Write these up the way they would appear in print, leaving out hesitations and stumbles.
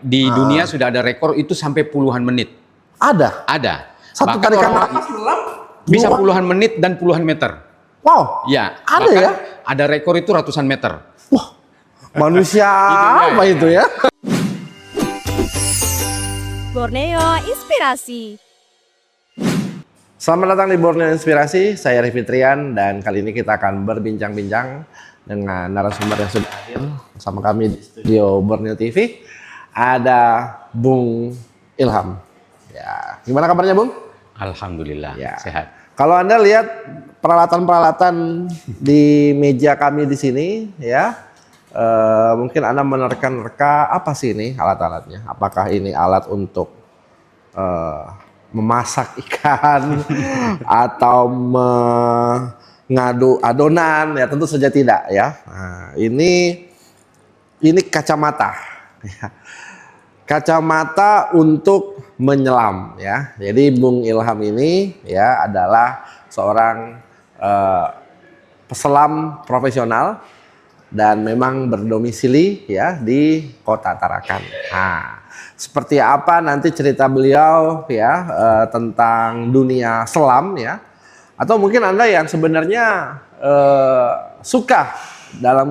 di dunia sudah ada rekor itu sampai puluhan menit. Ada. Ada. Satu Bahkan tarikan orang nafas selam bisa puluhan menit dan puluhan meter. Wow. Ya, Ada bahkan ya? ada rekor itu ratusan meter. Wah. Manusia Itunya, apa itu ya? Borneo Inspirasi. Selamat datang di Borneo Inspirasi, saya Rify Trian dan kali ini kita akan berbincang-bincang dengan narasumber yang sudah hadir bersama kami di studio Borneo TV. Ada Bung Ilham. Ya, gimana kabarnya Bung? Alhamdulillah, Ya. sehat. Kalau Anda lihat peralatan-peralatan di meja kami di sini, ya, mungkin Anda menerka-nerka apa sih ini alat-alatnya? Apakah ini alat untuk memasak ikan atau mengadu adonan? Ya tentu saja tidak ya. Nah, ini kacamata, ya. Kacamata untuk menyelam ya. Jadi Bung Ilham ini ya adalah seorang peselam profesional dan memang berdomisili ya di Kota Tarakan. Nah, seperti apa nanti cerita beliau ya tentang dunia selam ya, atau mungkin Anda yang sebenarnya suka dalam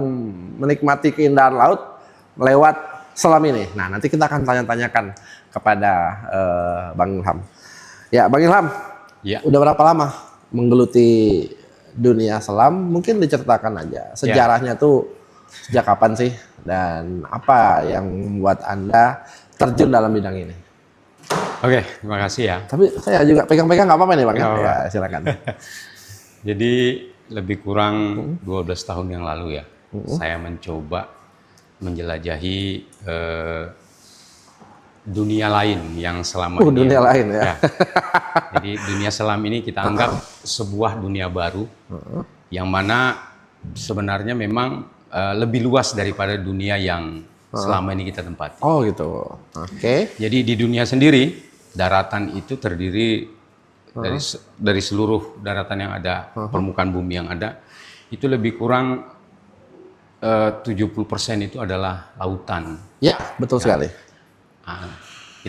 menikmati keindahan laut lewat selam ini. Nah, nanti kita akan tanya-tanyakan kepada Bang Ilham. Ya, Bang Ilham. Ya. Udah berapa lama menggeluti dunia selam? Mungkin diceritakan aja sejarahnya tuh sejak kapan sih dan apa yang membuat Anda terjun dalam bidang ini? Oke, terima kasih ya. Tapi saya juga pegang-pegang nggak apa-apa nih Bang. Ya, silakan. Jadi lebih kurang 12 tahun yang lalu ya, saya mencoba menjelajahi dunia lain yang selama ini. Dunia lain ya. Ya. Jadi dunia selam ini kita anggap sebuah dunia baru, yang mana sebenarnya memang lebih luas daripada dunia yang selama ini kita tempati. Oh gitu. Oke. Jadi di dunia sendiri, daratan itu terdiri dari seluruh daratan yang ada, permukaan bumi yang ada, itu lebih kurang 70% itu adalah lautan. Ya, betul sekali.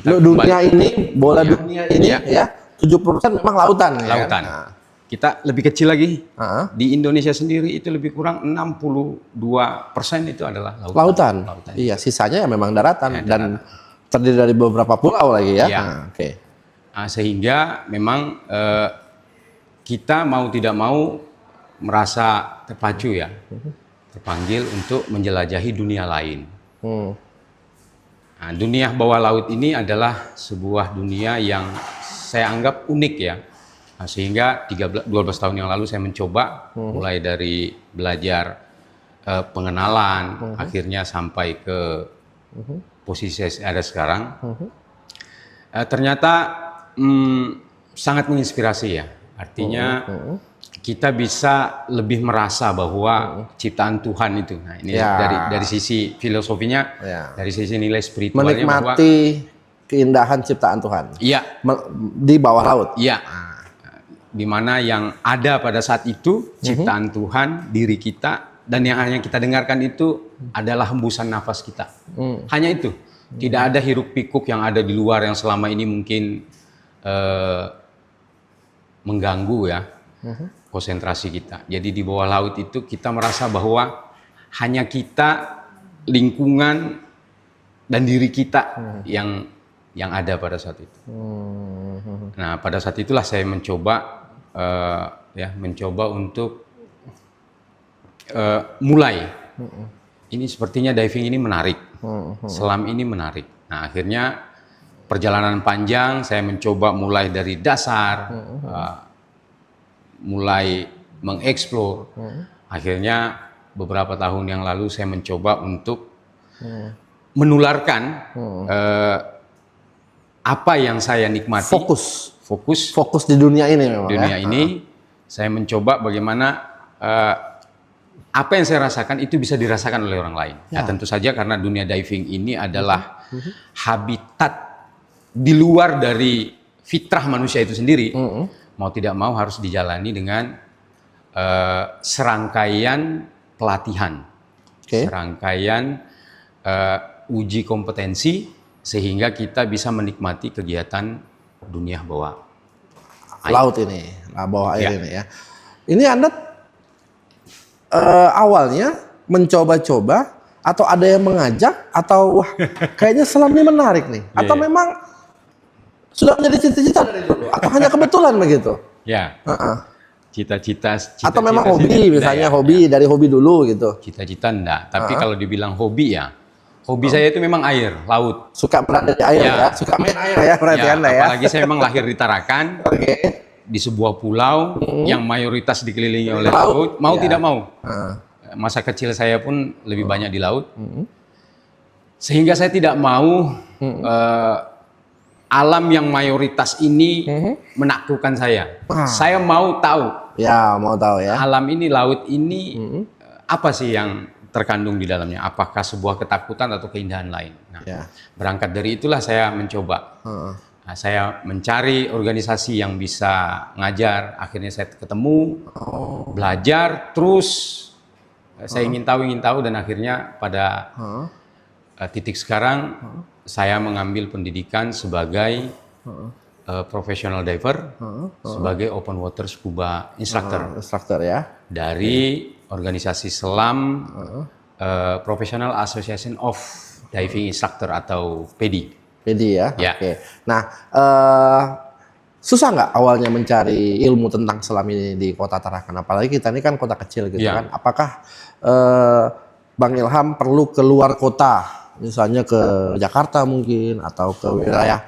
Dunia ini, dunia ini ya, 70% memang lautan. Lautan. Ya kan? Kita lebih kecil lagi. Di Indonesia sendiri itu lebih kurang 62% itu adalah lautan. Iya, sisanya ya memang daratan dan terdiri dari beberapa pulau lagi ya. Oke. Sehingga memang kita mau tidak mau merasa terpacu ya, terpanggil untuk menjelajahi dunia lain. Nah, dunia bawah laut ini adalah sebuah dunia yang saya anggap unik ya. Nah, sehingga 12 tahun yang lalu saya mencoba mulai dari belajar pengenalan, akhirnya sampai ke posisi saya ada sekarang. Ternyata sangat menginspirasi ya. Artinya kita bisa lebih merasa bahwa ciptaan Tuhan itu. Nah, ini dari sisi filosofinya, dari sisi nilai spiritualnya, menikmati keindahan ciptaan Tuhan. Iya. Di bawah laut. Iya. Di mana yang ada pada saat itu ciptaan Tuhan, diri kita, dan yang hanya kita dengarkan itu adalah hembusan nafas kita. Hanya itu. Tidak ada hiruk pikuk yang ada di luar yang selama ini mungkin mengganggu ya. Konsentrasi kita. Jadi di bawah laut itu kita merasa bahwa hanya kita, lingkungan, dan diri kita yang ada pada saat itu. Nah, pada saat itulah saya mencoba untuk mulai. Ini sepertinya diving ini menarik, selam ini menarik. Nah, akhirnya perjalanan panjang saya mencoba mulai dari dasar. Mulai mengeksplor. Akhirnya beberapa tahun yang lalu saya mencoba untuk menularkan apa yang saya nikmati. Fokus di dunia ini memang. Dunia ini saya mencoba bagaimana apa yang saya rasakan itu bisa dirasakan oleh orang lain. Ya, tentu saja karena dunia diving ini adalah habitat di luar dari fitrah manusia itu sendiri. Mau tidak mau harus dijalani dengan serangkaian pelatihan, serangkaian uji kompetensi sehingga kita bisa menikmati kegiatan dunia bawah laut ini, bawah air Ya. ini ya. Ini Anda awalnya mencoba-coba atau ada yang mengajak atau wah kayaknya selam ini menarik nih atau Iya. memang sudah menjadi cita-cita dari dulu atau hanya kebetulan begitu? ya. Cita-cita Atau memang sih hobi enggak misalnya ya. hobi dari hobi dulu gitu. Cita-cita enggak, tapi kalau dibilang hobi ya, hobi saya itu memang air, laut. Suka berada di air Ya. ya, suka main air ya berarti Ya, Anda ya. apalagi saya memang lahir di Tarakan, Oke. di sebuah pulau yang mayoritas dikelilingi oleh Laut. laut, mau Ya. tidak mau. Ah. Masa kecil saya pun lebih banyak di laut, sehingga saya tidak mau alam yang mayoritas ini menaklukkan saya. Saya mau tahu Ya, mau tahu ya. alam ini, laut ini apa sih yang terkandung di dalamnya? Apakah sebuah ketakutan atau keindahan lain? Nah, Ya. berangkat dari itulah saya mencoba. Nah, saya mencari organisasi yang bisa ngajar. Akhirnya saya ketemu, belajar, terus saya ingin tahu, dan akhirnya pada titik sekarang saya mengambil pendidikan sebagai professional diver, sebagai open water scuba instructor Instruktur ya. dari organisasi selam Professional Association of Diving Instructor atau PEDI. Pedi ya. Ya. Oke. Nah, susah nggak awalnya mencari ilmu tentang selam ini di Kota Tarakan? Apalagi kita ini kan kota kecil gitu Ya. kan. Apakah Bang Ilham perlu keluar kota, misalnya ke Jakarta mungkin atau ke wilayah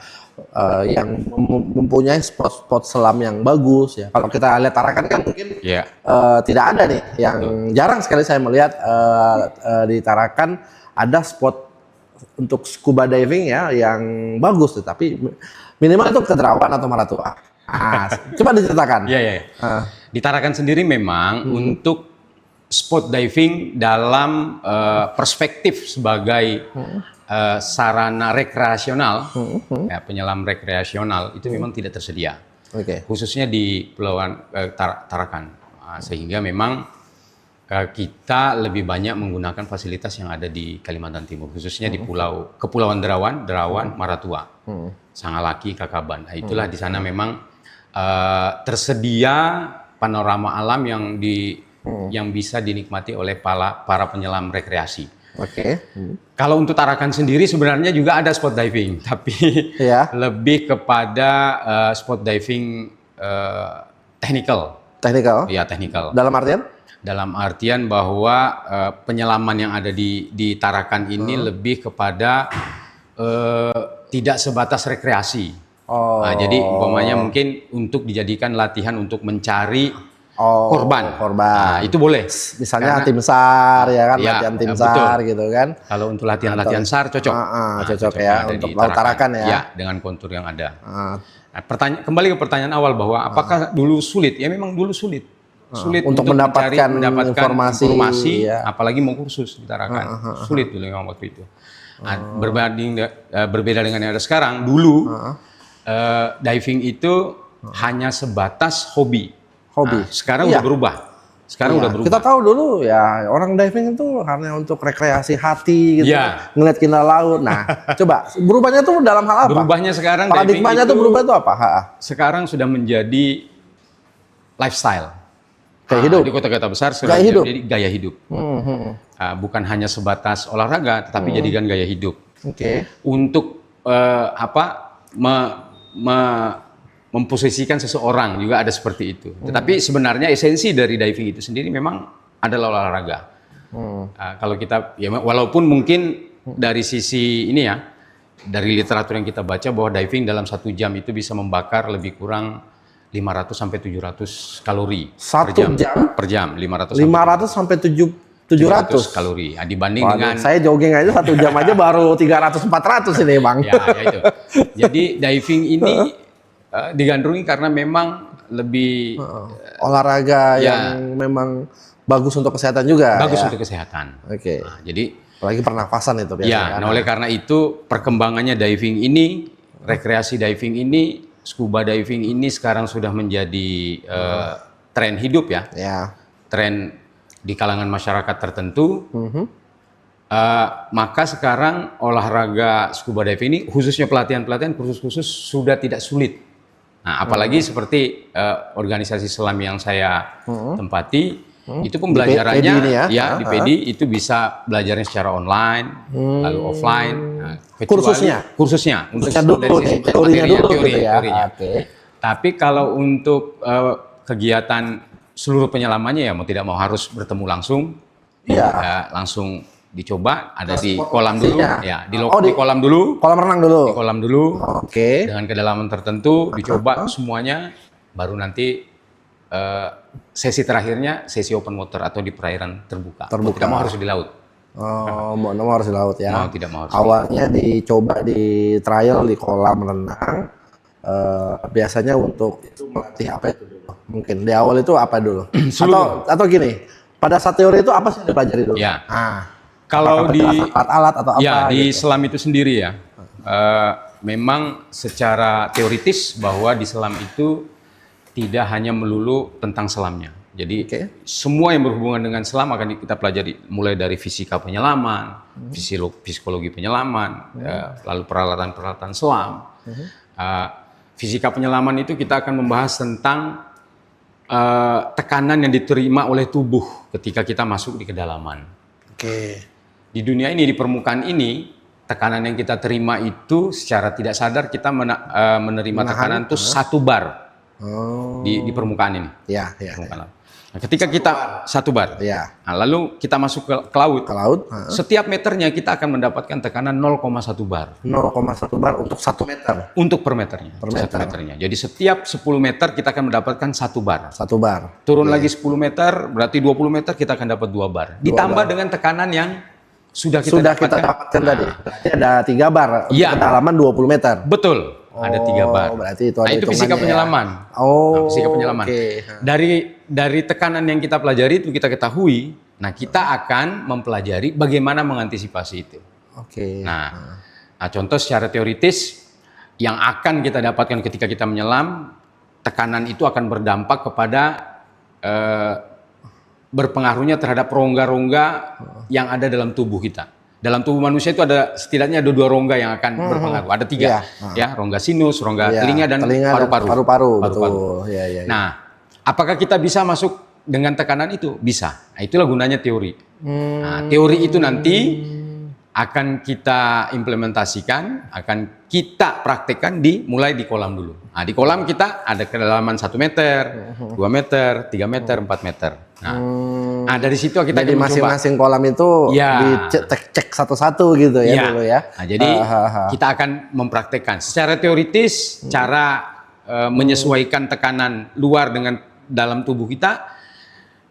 yang mempunyai spot-spot selam yang bagus ya? Kalau kita lihat Tarakan kan mungkin Ya, tidak ada nih, yang jarang sekali saya melihat di Tarakan ada spot untuk scuba diving ya yang bagus, tapi minimal itu ke Derawan atau Maratua. Coba diceritakan. ya. Di Tarakan sendiri memang untuk spot diving dalam perspektif sebagai sarana rekreasional, ya, penyelam rekreasional itu memang tidak tersedia. Oke. Khususnya di Pulauan Tarakan. Sehingga memang kita lebih banyak menggunakan fasilitas yang ada di Kalimantan Timur, khususnya di Kepulauan Derawan, Maratua, Sangalaki, Kakaban. Nah, itulah di sana memang tersedia panorama alam yang bisa dinikmati oleh para penyelam rekreasi. Oke. Kalau untuk Tarakan sendiri sebenarnya juga ada spot diving, tapi Ya. lebih kepada spot diving technical. Teknikal. Ya, technical. Dalam artian? Dalam artian bahwa penyelaman yang ada di Tarakan ini lebih kepada tidak sebatas rekreasi. Oh. Nah, jadi umpamanya mungkin untuk dijadikan latihan untuk mencari korban. Nah, itu boleh. Misalnya Karena- tim SAR ya kan, Ya, latihan tim betul. SAR gitu kan. Kalau untuk latihan-latihan SAR cocok. Cocok yang ya ada untuk di Laut Tarakan ya. Ya, dengan kontur yang ada. Ah, Nah, kembali ke pertanyaan awal bahwa apakah dulu sulit? Ya memang dulu sulit. Sulit Untuk mendapatkan informasi, ya. apalagi mau kursus di Tarakan. Sulit dulu memang waktu itu. Nah, berbeda dengan yang ada sekarang, dulu diving itu hanya sebatas hobi. Hobi. Nah, sekarang Iya. udah berubah. Sekarang Iya. udah berubah. Kita tahu dulu ya orang diving itu hanya untuk rekreasi hati gitu, Iya. ngeliat keindahan laut. Nah, coba berubahnya tuh dalam hal apa? Berubahnya sekarang Paradigmanya diving tuh itu berubah tuh apa? sekarang sudah menjadi lifestyle. Kayak hidup. Di kota-kota besar sudah Gaya hidup. menjadi gaya hidup. Bukan hanya sebatas olahraga, tetapi jadikan gaya hidup. Oke. Untuk memposisikan seseorang juga ada seperti itu. Tetapi sebenarnya esensi dari diving itu sendiri memang adalah olahraga. Kalau kita, ya walaupun mungkin dari sisi ini ya, dari literatur yang kita baca bahwa diving dalam 1 jam itu bisa membakar lebih kurang 500 sampai 700 kalori Satu per jam. jam? Per jam 500 500 sampai 700 kalori. Nah, dibanding Waduh, dengan saya jogging aja 1 jam aja baru 300-400 ini bang. ya itu. Jadi diving ini digandrungi karena memang lebih Olahraga Ya. yang memang bagus untuk kesehatan juga. bagus ya? untuk kesehatan. Oke. Nah, jadi Apalagi pernafasan itu biasanya. ya, kan? nah oleh karena itu perkembangannya diving ini, rekreasi diving ini, scuba diving ini sekarang sudah menjadi tren hidup ya, Ya. tren di kalangan masyarakat tertentu. Maka sekarang olahraga scuba diving ini khususnya pelatihan-pelatihan khusus-khusus sudah tidak sulit. Nah, apalagi seperti organisasi selam yang saya tempati, itu pembelajarannya PD ini ya? di PD itu bisa belajarnya secara online, lalu offline. Nah, kursusnya untuk dulu, dari sisi teorinya dulu teori, gitu ya. teorinya. Oke. Tapi kalau untuk kegiatan seluruh penyelamannya ya mau tidak mau harus bertemu langsung, langsung dicoba ada di kolam dulu, ya di kolam dulu, kolam renang dulu, di kolam dulu, dengan kedalaman tertentu dicoba semuanya, baru nanti sesi terakhirnya sesi open water atau di perairan terbuka. Mau tidak mau harus di laut. Oh, mau harus di laut ya. Mau tidak mau harus. Awalnya dicoba di trial di kolam renang. Biasanya untuk itu melatih apa itu dulu? Mungkin di awal itu apa dulu? atau gini, pada saat teori itu apa sih yang dipelajari dulu? Ya. Kalau di alat atau apa? Ya, di gitu? selam itu sendiri ya. Memang secara teoritis bahwa di selam itu tidak hanya melulu tentang selamnya. Jadi semua yang berhubungan dengan selam akan kita pelajari, mulai dari fisika penyelaman, psikologi penyelaman, lalu peralatan-peralatan selam. Fisika penyelaman itu kita akan membahas tentang tekanan yang diterima oleh tubuh ketika kita masuk di kedalaman. Di dunia ini, di permukaan ini, tekanan yang kita terima itu secara tidak sadar kita menerima tekanan itu 1 bar di permukaan ini. Permukaan. Nah, ketika kita 1 bar, nah, lalu kita masuk ke laut, setiap meternya kita akan mendapatkan tekanan 0,1 bar. 0,1 bar untuk 1 meter? Untuk per meternya. Jadi setiap 10 meter kita akan mendapatkan 1 bar. 1 bar. Turun lagi 10 meter, berarti 20 meter kita akan dapat 2 bar. Ditambah dengan tekanan yang sudah kita dapatkan tadi. Berarti ada 3 bar untuk kedalaman 20 meter. Betul. Ada 3 bar. Berarti itu ada itu fisika penyelaman. Fisika penyelaman. Dari tekanan yang kita pelajari itu kita ketahui, nah kita akan mempelajari bagaimana mengantisipasi itu. Nah, contoh secara teoritis yang akan kita dapatkan ketika kita menyelam, tekanan itu akan berdampak kepada berpengaruhnya terhadap rongga-rongga yang ada dalam tubuh kita. Dalam tubuh manusia itu ada setidaknya 2 rongga yang akan berpengaruh. Ada 3, ya, rongga sinus, rongga telinga dan paru-paru. Nah, apakah kita bisa masuk dengan tekanan itu? Bisa. Nah, itulah gunanya teori. Nah, teori itu nanti akan kita implementasikan, akan kita praktekkan mulai di kolam dulu. Nah, di kolam kita ada kedalaman 1 meter, 2 meter, 3 meter, 4 meter. Nah, dari situ kita jadi masing-masing kolam itu dicek satu-satu gitu ya dulu ya. Nah, jadi kita akan mempraktekkan secara teoritis cara menyesuaikan tekanan luar dengan dalam tubuh kita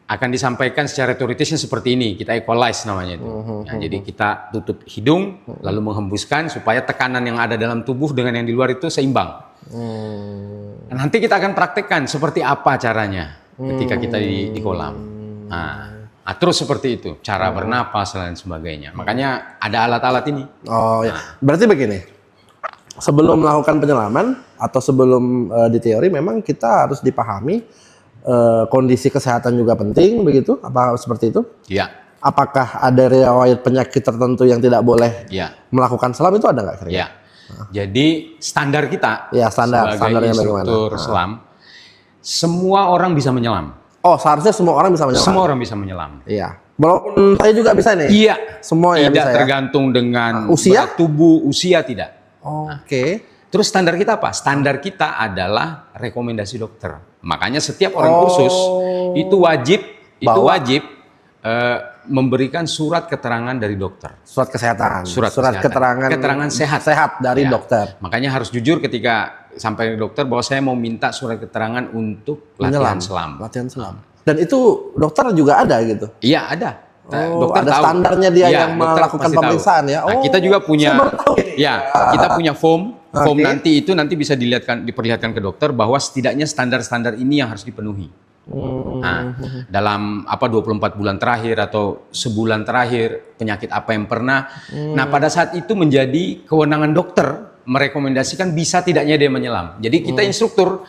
akan disampaikan secara teoritisnya seperti ini. Kita equalize namanya itu. Nah, jadi kita tutup hidung lalu menghembuskan supaya tekanan yang ada dalam tubuh dengan yang di luar itu seimbang. Nanti kita akan praktekkan seperti apa caranya ketika kita di kolam. Nah, terus seperti itu, cara bernapas dan sebagainya. Makanya ada alat-alat ini. Berarti begini, sebelum melakukan penyelaman atau sebelum di teori memang kita harus dipahami kondisi kesehatan juga penting, begitu? Apa seperti itu? Iya. Apakah ada riwayat penyakit tertentu yang tidak boleh melakukan selam, itu ada nggak? Iya. Jadi standar kita sebagai instruktur selam, semua orang bisa menyelam. Seharusnya semua orang bisa menyelam. Semua orang bisa menyelam. Iya. Walaupun saya juga bisa nih. Iya. Semua ya bisa. Tidak tergantung dengan usia, berat tubuh, usia tidak. Terus standar kita apa? Standar kita adalah rekomendasi dokter. Makanya setiap orang kursus itu wajib memberikan surat keterangan dari dokter. Surat kesehatan. Surat keterangan sehat dari dokter. Makanya harus jujur ketika sampai dokter bahwa saya mau minta surat keterangan untuk latihan selam. Dan itu dokter juga ada gitu? Iya, ada. Dokter ada tahu. Standarnya dia yang melakukan pemeriksaan ya. Nah, kita juga punya kita punya form nanti bisa diperlihatkan ke dokter bahwa setidaknya standar-standar ini yang harus dipenuhi. Nah, dalam 24 bulan terakhir atau sebulan terakhir penyakit apa yang pernah. Nah, pada saat itu menjadi kewenangan dokter merekomendasikan bisa tidaknya dia menyelam. Jadi kita instruktur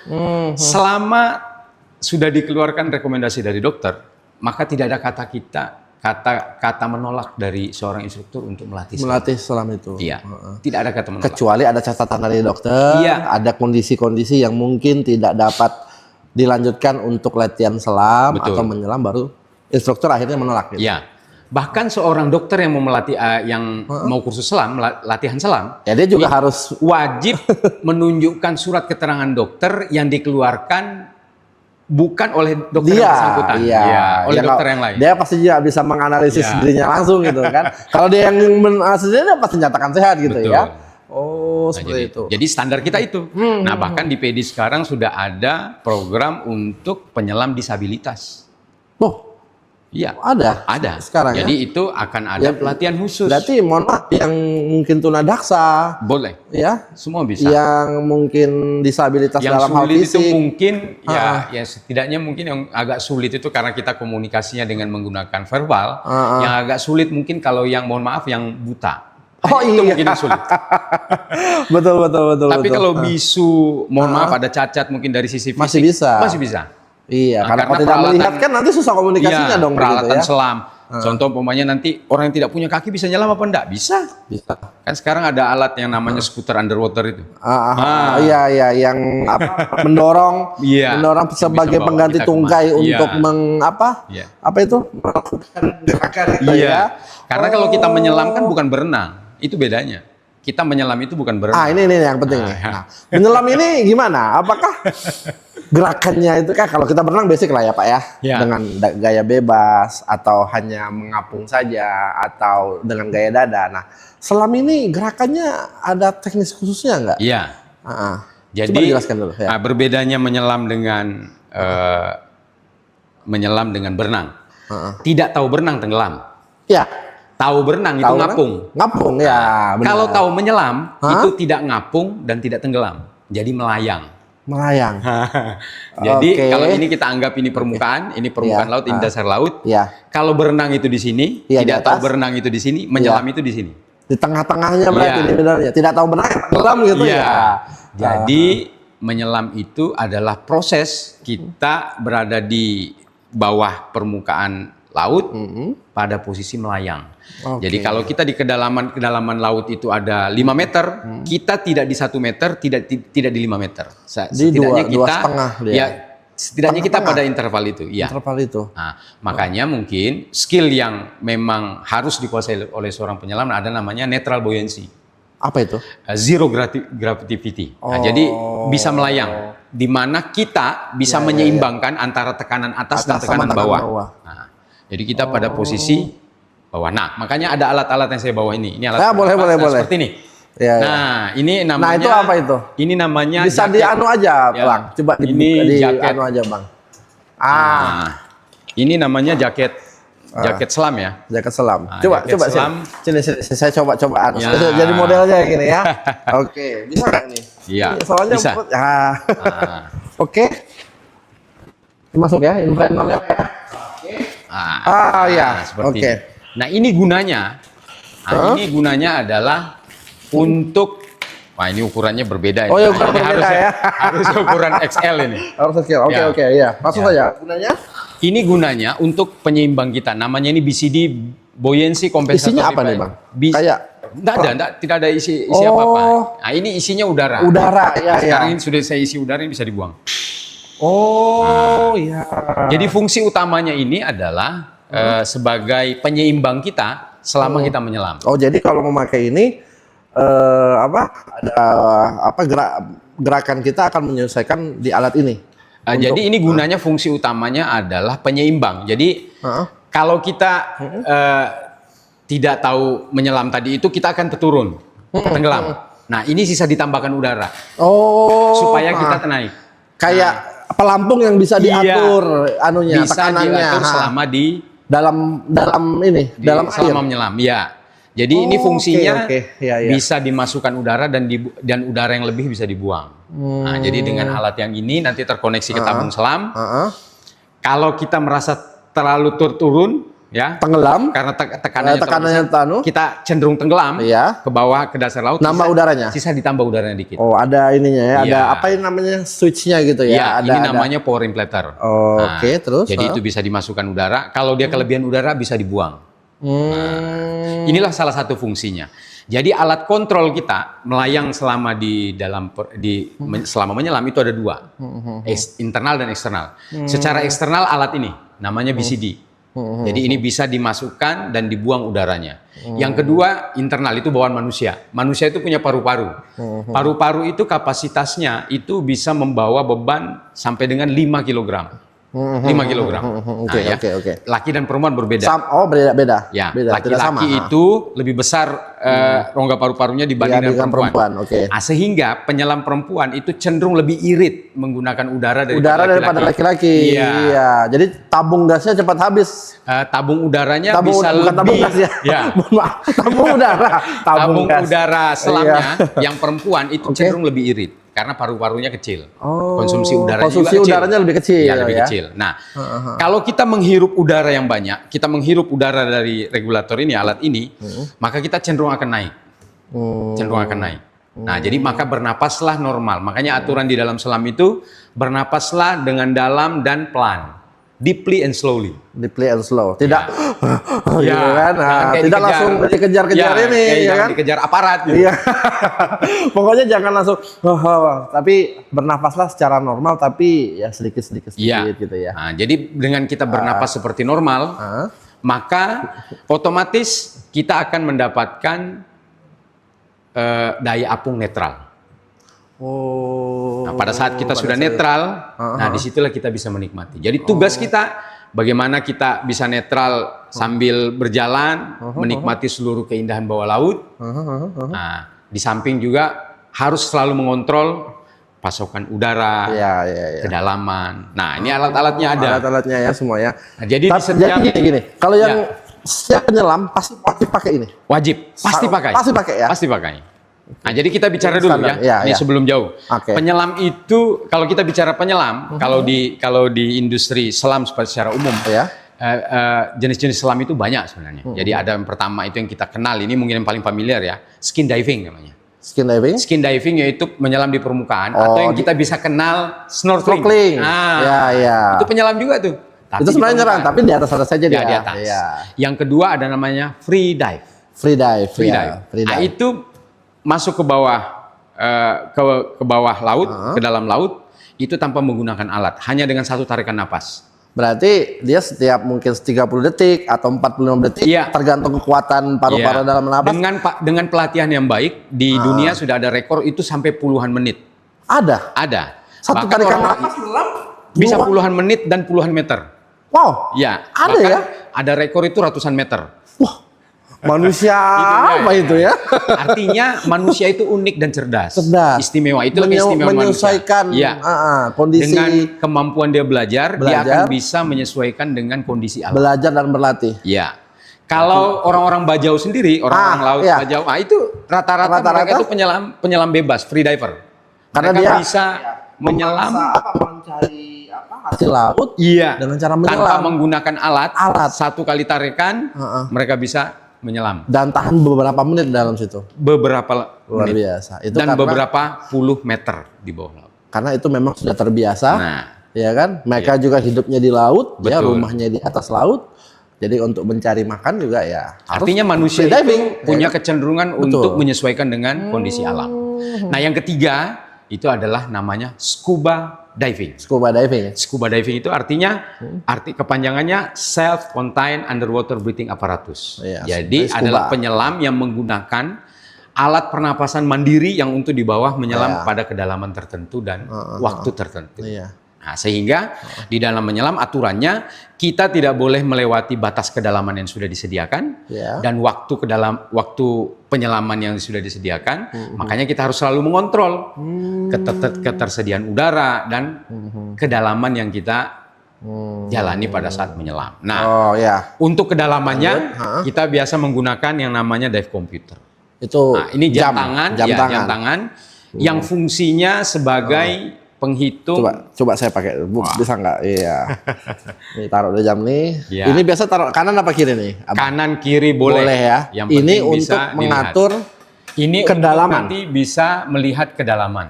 selama sudah dikeluarkan rekomendasi dari dokter, maka tidak ada kata menolak dari seorang instruktur untuk melatih selam. Melatih selam itu. Iya. Tidak ada kata menolak. Kecuali ada catatan dari dokter, Iya. ada kondisi-kondisi yang mungkin tidak dapat dilanjutkan untuk latihan selam Betul. atau menyelam, baru instruktur akhirnya menolak gitu. Iya. Bahkan seorang dokter yang mau melatih yang mau kursus selam, latihan selam, Ya dia juga harus wajib menunjukkan surat keterangan dokter yang dikeluarkan bukan oleh dokter yang bersangkutan, oleh Ya, dokter yang lain. Dia pasti juga bisa menganalisis Iya. dirinya langsung gitu kan. Kalau dia yang menganalisis dirinya, dia pasti nyatakan sehat gitu Betul. ya. Oh, Nah, seperti itu. jadi standar kita itu. Nah, bahkan di PD sekarang sudah ada program untuk penyelam disabilitas. Oh, Iya, ada. ada. Sekarang Jadi ya. itu akan ada pelatihan khusus. Berarti mohon maaf, yang mungkin tunadaksa Boleh, ya, semua bisa. yang mungkin disabilitas Yang dalam hal sulit itu fisik. mungkin ya setidaknya mungkin yang agak sulit itu karena kita komunikasinya dengan menggunakan verbal. Yang agak sulit mungkin kalau yang mohon maaf yang buta. Oh Itu iya. mungkin yang sulit. betul. Tapi betul. kalau bisu, mohon maaf ada cacat mungkin dari sisi fisik, Masih bisa. Masih bisa. Iya, Nah, karena kalau tidak melihat kan nanti susah komunikasinya Iya, dong peralatan begitu ya. selam. Contoh umpamanya nanti orang yang tidak punya kaki bisa nyelam apa enggak? Bisa. Bisa. Kan sekarang ada alat yang namanya skuter underwater itu. Iya, yang apa mendorong Iya, mendorong yang sebagai bisa bawa pengganti kita tungkai kemana. untuk Iya. Iya. apa itu? Melakukan gerakan gitu Iya. ya. Karena kalau kita menyelam kan bukan berenang. Itu bedanya. Kita menyelam itu bukan berenang. ini yang penting nih. Nah, menyelam ini gimana? Apakah gerakannya itu kan kalau kita berenang basic lah ya Pak ya, Ya. dengan gaya bebas atau hanya mengapung saja atau dengan gaya dada. Nah, selam ini gerakannya ada teknis khususnya nggak? Iya. Coba Jadi dijelaskan dulu ya. berbedanya menyelam dengan berenang. Tidak tahu berenang tenggelam. Ya, Tahu berenang itu tahu ngapung. ngapung ya. benar. Kalau tahu menyelam itu tidak ngapung dan tidak tenggelam. Jadi melayang. melayang. Jadi Oke. kalau ini kita anggap ini permukaan Ya. laut, ini dasar laut. Ya, Kalau berenang itu di sini, Iya, di tidak tahu atas. berenang itu di sini, menyelam itu di sini. di tengah-tengahnya berarti Iya. ini benar ya. Tidak tahu benar tenggelam gitu Iya. ya. Jadi menyelam itu adalah proses kita berada di bawah permukaan laut pada posisi melayang. Oke. Jadi kalau kita di kedalaman laut itu ada 5 meter, kita tidak di 1 meter, tidak di 5 meter. Di dua setengah dia. ya setidaknya kita Tengah-tengah. pada interval itu. Ya. Interval itu. Nah, makanya mungkin skill yang memang harus dikuasai oleh seorang penyelam ada namanya neutral buoyancy. Apa itu? Zero gravity. Nah, jadi bisa melayang, di mana kita bisa menyeimbangkan antara tekanan atas dan Atas sama tekanan tekanan bawah. bawah. Nah, jadi kita pada posisi bawah. Nah, makanya ada alat-alat yang saya bawa ini. Ini alat Ya, boleh. seperti ini. Ya, ya. Nah, ini namanya. Nah, itu apa itu? Ini namanya Bisa jaket. di anu aja, Ya. Bang. Coba Ini di jaket. anu aja, Bang. Nah, ini namanya jaket selam ya. Jaket selam. Nah, Coba jaket selam. sini. Saya coba anu. Ya. Jadi modelnya gini ya. Oke, bisa nggak ini? Iya, Soalnya bisa. Ah. Nah, Oke. Masuk ya, inverternya ya. Ya. seperti Oke. ini. Nah, ini gunanya. Ini gunanya adalah untuk ini ukurannya berbeda. Oh, ya, Ini ukuran berbeda ya. Harus ukuran XL ini. Harus skill. Oke, Ya. oke, iya. Masuk Ya. saja. Gunanya? Ini gunanya untuk penyeimbang kita. Namanya ini BCD Buoyancy Compensator Isinya apa nih, Device. Bang? Kayak tidak ada isi apa-apa. Nah, ini isinya udara. udara, ya, Sekarang ya. ini sudah saya isi udara, ini bisa dibuang. Iya. Jadi fungsi utamanya ini adalah sebagai penyeimbang kita selama kita menyelam. Oh, jadi kalau memakai ini gerakan kita akan menyesuaikan di alat ini. Jadi ini gunanya fungsi utamanya adalah penyeimbang. Jadi kalau kita tidak tahu menyelam tadi itu kita akan terturun, tenggelam. Nah, ini sisa ditambahkan udara supaya kita naik. Kayak pelampung yang bisa diatur anunya, Bisa tekanannya. diatur selama di dalam air. selama menyelam. Ya. Jadi ini fungsinya oke. Ya, ya. bisa dimasukkan udara dan udara yang lebih bisa dibuang. Nah, jadi dengan alat yang ini nanti terkoneksi ke tabung selam. Kalau kita merasa terlalu turun, ya. Tenggelam. Karena tekanannya Tekanannya terlalu besar, kita cenderung tenggelam Iya. ke bawah ke dasar laut. Nambah udaranya. Sisa ditambah udaranya dikit. Oh, ada ininya ya. Ada Iya. apa ini namanya? Switch-nya gitu ya. Ya, ini namanya power inflator. Oh, Nah, oke, terus. Jadi itu bisa dimasukkan udara. Kalau dia kelebihan udara bisa dibuang. Inilah salah satu fungsinya. Jadi alat kontrol kita melayang selama di dalam selama menyelam itu ada dua, internal dan eksternal. Secara eksternal alat ini namanya BCD. Jadi ini bisa dimasukkan dan dibuang udaranya. Yang kedua internal itu bawaan manusia. Manusia itu punya paru-paru. Paru-paru itu kapasitasnya itu bisa membawa beban sampai dengan 5 kg. 5 kg. Oke. Laki dan perempuan berbeda. Oh, beda. Ya, Beda, tidak sama. laki-laki itu lebih besar rongga paru-parunya dibanding dengan perempuan. Oke. Nah, sehingga penyelam perempuan itu cenderung lebih irit menggunakan udara daripada laki-laki. Iya. Jadi tabung gasnya cepat habis. Tabung udaranya Tabung, bisa bukan lebih. tabung gas ya. Ya. Maaf, tabung udara. Tabung gas. udara selamnya Iya. yang perempuan itu cenderung lebih irit karena paru-parunya kecil. Oh, Konsumsi udaranya konsumsi juga kecil. udaranya lebih kecil. Ya, lebih kecil. Nah, kalau kita menghirup udara yang banyak, kita menghirup udara dari regulator ini, alat ini, maka kita cenderung akan naik. Cenderung akan naik. Nah, jadi maka bernapaslah normal. Makanya aturan di dalam selam itu bernapaslah dengan dalam dan pelan. Deeply and slowly. Deeply and slow. Tidak Ya, gitu kan. jangan kayak Tidak langsung dikejar-kejar ini kayak ya jangan kan. dikejar aparat gitu. Iya. Pokoknya jangan langsung tapi bernafaslah secara normal tapi ya sedikit Iya. gitu ya. Nah, jadi dengan kita bernapas seperti normal, maka otomatis kita akan mendapatkan daya apung netral. Oh. Nah, pada saat kita sudah netral, nah disitulah kita bisa menikmati. Jadi tugas kita bagaimana kita bisa netral sambil berjalan, menikmati seluruh keindahan bawah laut. Nah, di samping juga harus selalu mengontrol pasokan udara, kedalaman. Nah, ini alat-alatnya ada. Alat-alatnya ya semua ya. Nah, jadi di setiap jadi gini, kalau yang setiap penyelam pasti wajib pakai ini. wajib, pasti pakai. Pasti pakai ya. Pasti pakai. Nah, jadi kita bicara dulu Standar, ya, ini ya. sebelum jauh. Oke. Penyelam itu, kalau kita bicara penyelam, kalau di industri selam secara umum, Ya. jenis-jenis selam itu banyak sebenarnya. Jadi ada yang pertama itu yang kita kenal, ini mungkin yang paling familiar ya, skin diving namanya. Skin diving. Skin diving yaitu menyelam di permukaan, atau yang kita bisa kenal snorkeling. Snorkeling. Ya. Itu penyelam juga tuh. Tapi Itu di sebenarnya nyerang, permukaan. tapi di atas saja dia. Ya, di atas. Ya. Yang kedua ada namanya free dive. Free dive. Free dive. Nah, itu masuk ke bawah ke bawah laut, ke dalam laut itu tanpa menggunakan alat, hanya dengan satu tarikan napas. Berarti dia setiap mungkin 30 detik atau 45 detik Iya. tergantung kekuatan paru-paru Iya. dalam napas. Dengan pelatihan yang baik di dunia sudah ada rekor itu sampai puluhan menit. Ada. Satu Bahkan tarikan orang napas selam bisa dua. puluhan menit dan puluhan meter. Wow. Ya, Ada bahkan ya? ada rekor itu ratusan meter. Wah. Manusia apa itu ya? Artinya manusia itu unik dan cerdas. Istimewa. Itulah keistimewaan menyesuaikan manusia. Iya. kondisi. Dengan kemampuan dia belajar, dia akan bisa menyesuaikan dengan kondisi alam. Belajar dan berlatih. Ya. Kalau orang-orang Bajau sendiri, orang-orang laut iya. Bajau, itu rata-rata mereka itu penyelam bebas, free diver. Karena mereka dia bisa menyelam mencari hasil laut dengan cara menyelam tanpa menggunakan alat. Satu kali tarikan, mereka bisa menyelam dan tahan beberapa menit dalam situ. Beberapa Luar menit. biasa. Itu dan karena, beberapa puluh meter di bawah laut. Karena itu memang sudah terbiasa. Nah, ya kan? Mereka juga hidupnya di laut, ya Betul. rumahnya di atas laut. Jadi untuk mencari makan juga ya. artinya manusia free diving, itu punya kecenderungan untuk Betul. menyesuaikan dengan kondisi alam. Nah, yang ketiga itu adalah namanya scuba diving. Scuba diving. Scuba diving itu artinya kepanjangannya self-contained underwater breathing apparatus. Iya, Jadi scuba. adalah penyelam yang menggunakan alat pernapasan mandiri yang untuk di bawah menyelam pada kedalaman tertentu dan waktu tertentu. Iya. Nah, sehingga di dalam menyelam aturannya kita tidak boleh melewati batas kedalaman yang sudah disediakan dan waktu penyelaman yang sudah disediakan. Makanya kita harus selalu mengontrol ketersediaan udara dan kedalaman yang kita jalani pada saat menyelam. Nah, untuk kedalamannya kita biasa menggunakan yang namanya dive computer. Itu Nah, ini jam tangan yang fungsinya sebagai penghitung. Coba saya pakai. Bisa nggak? Iya. Nih taruh di jam nih. Iya. Ini biasa taruh kanan apa kiri nih? Kanan kiri boleh. Boleh ya. Yang Ini penting untuk bisa mengatur ini kedalaman. untuk nanti bisa melihat kedalaman.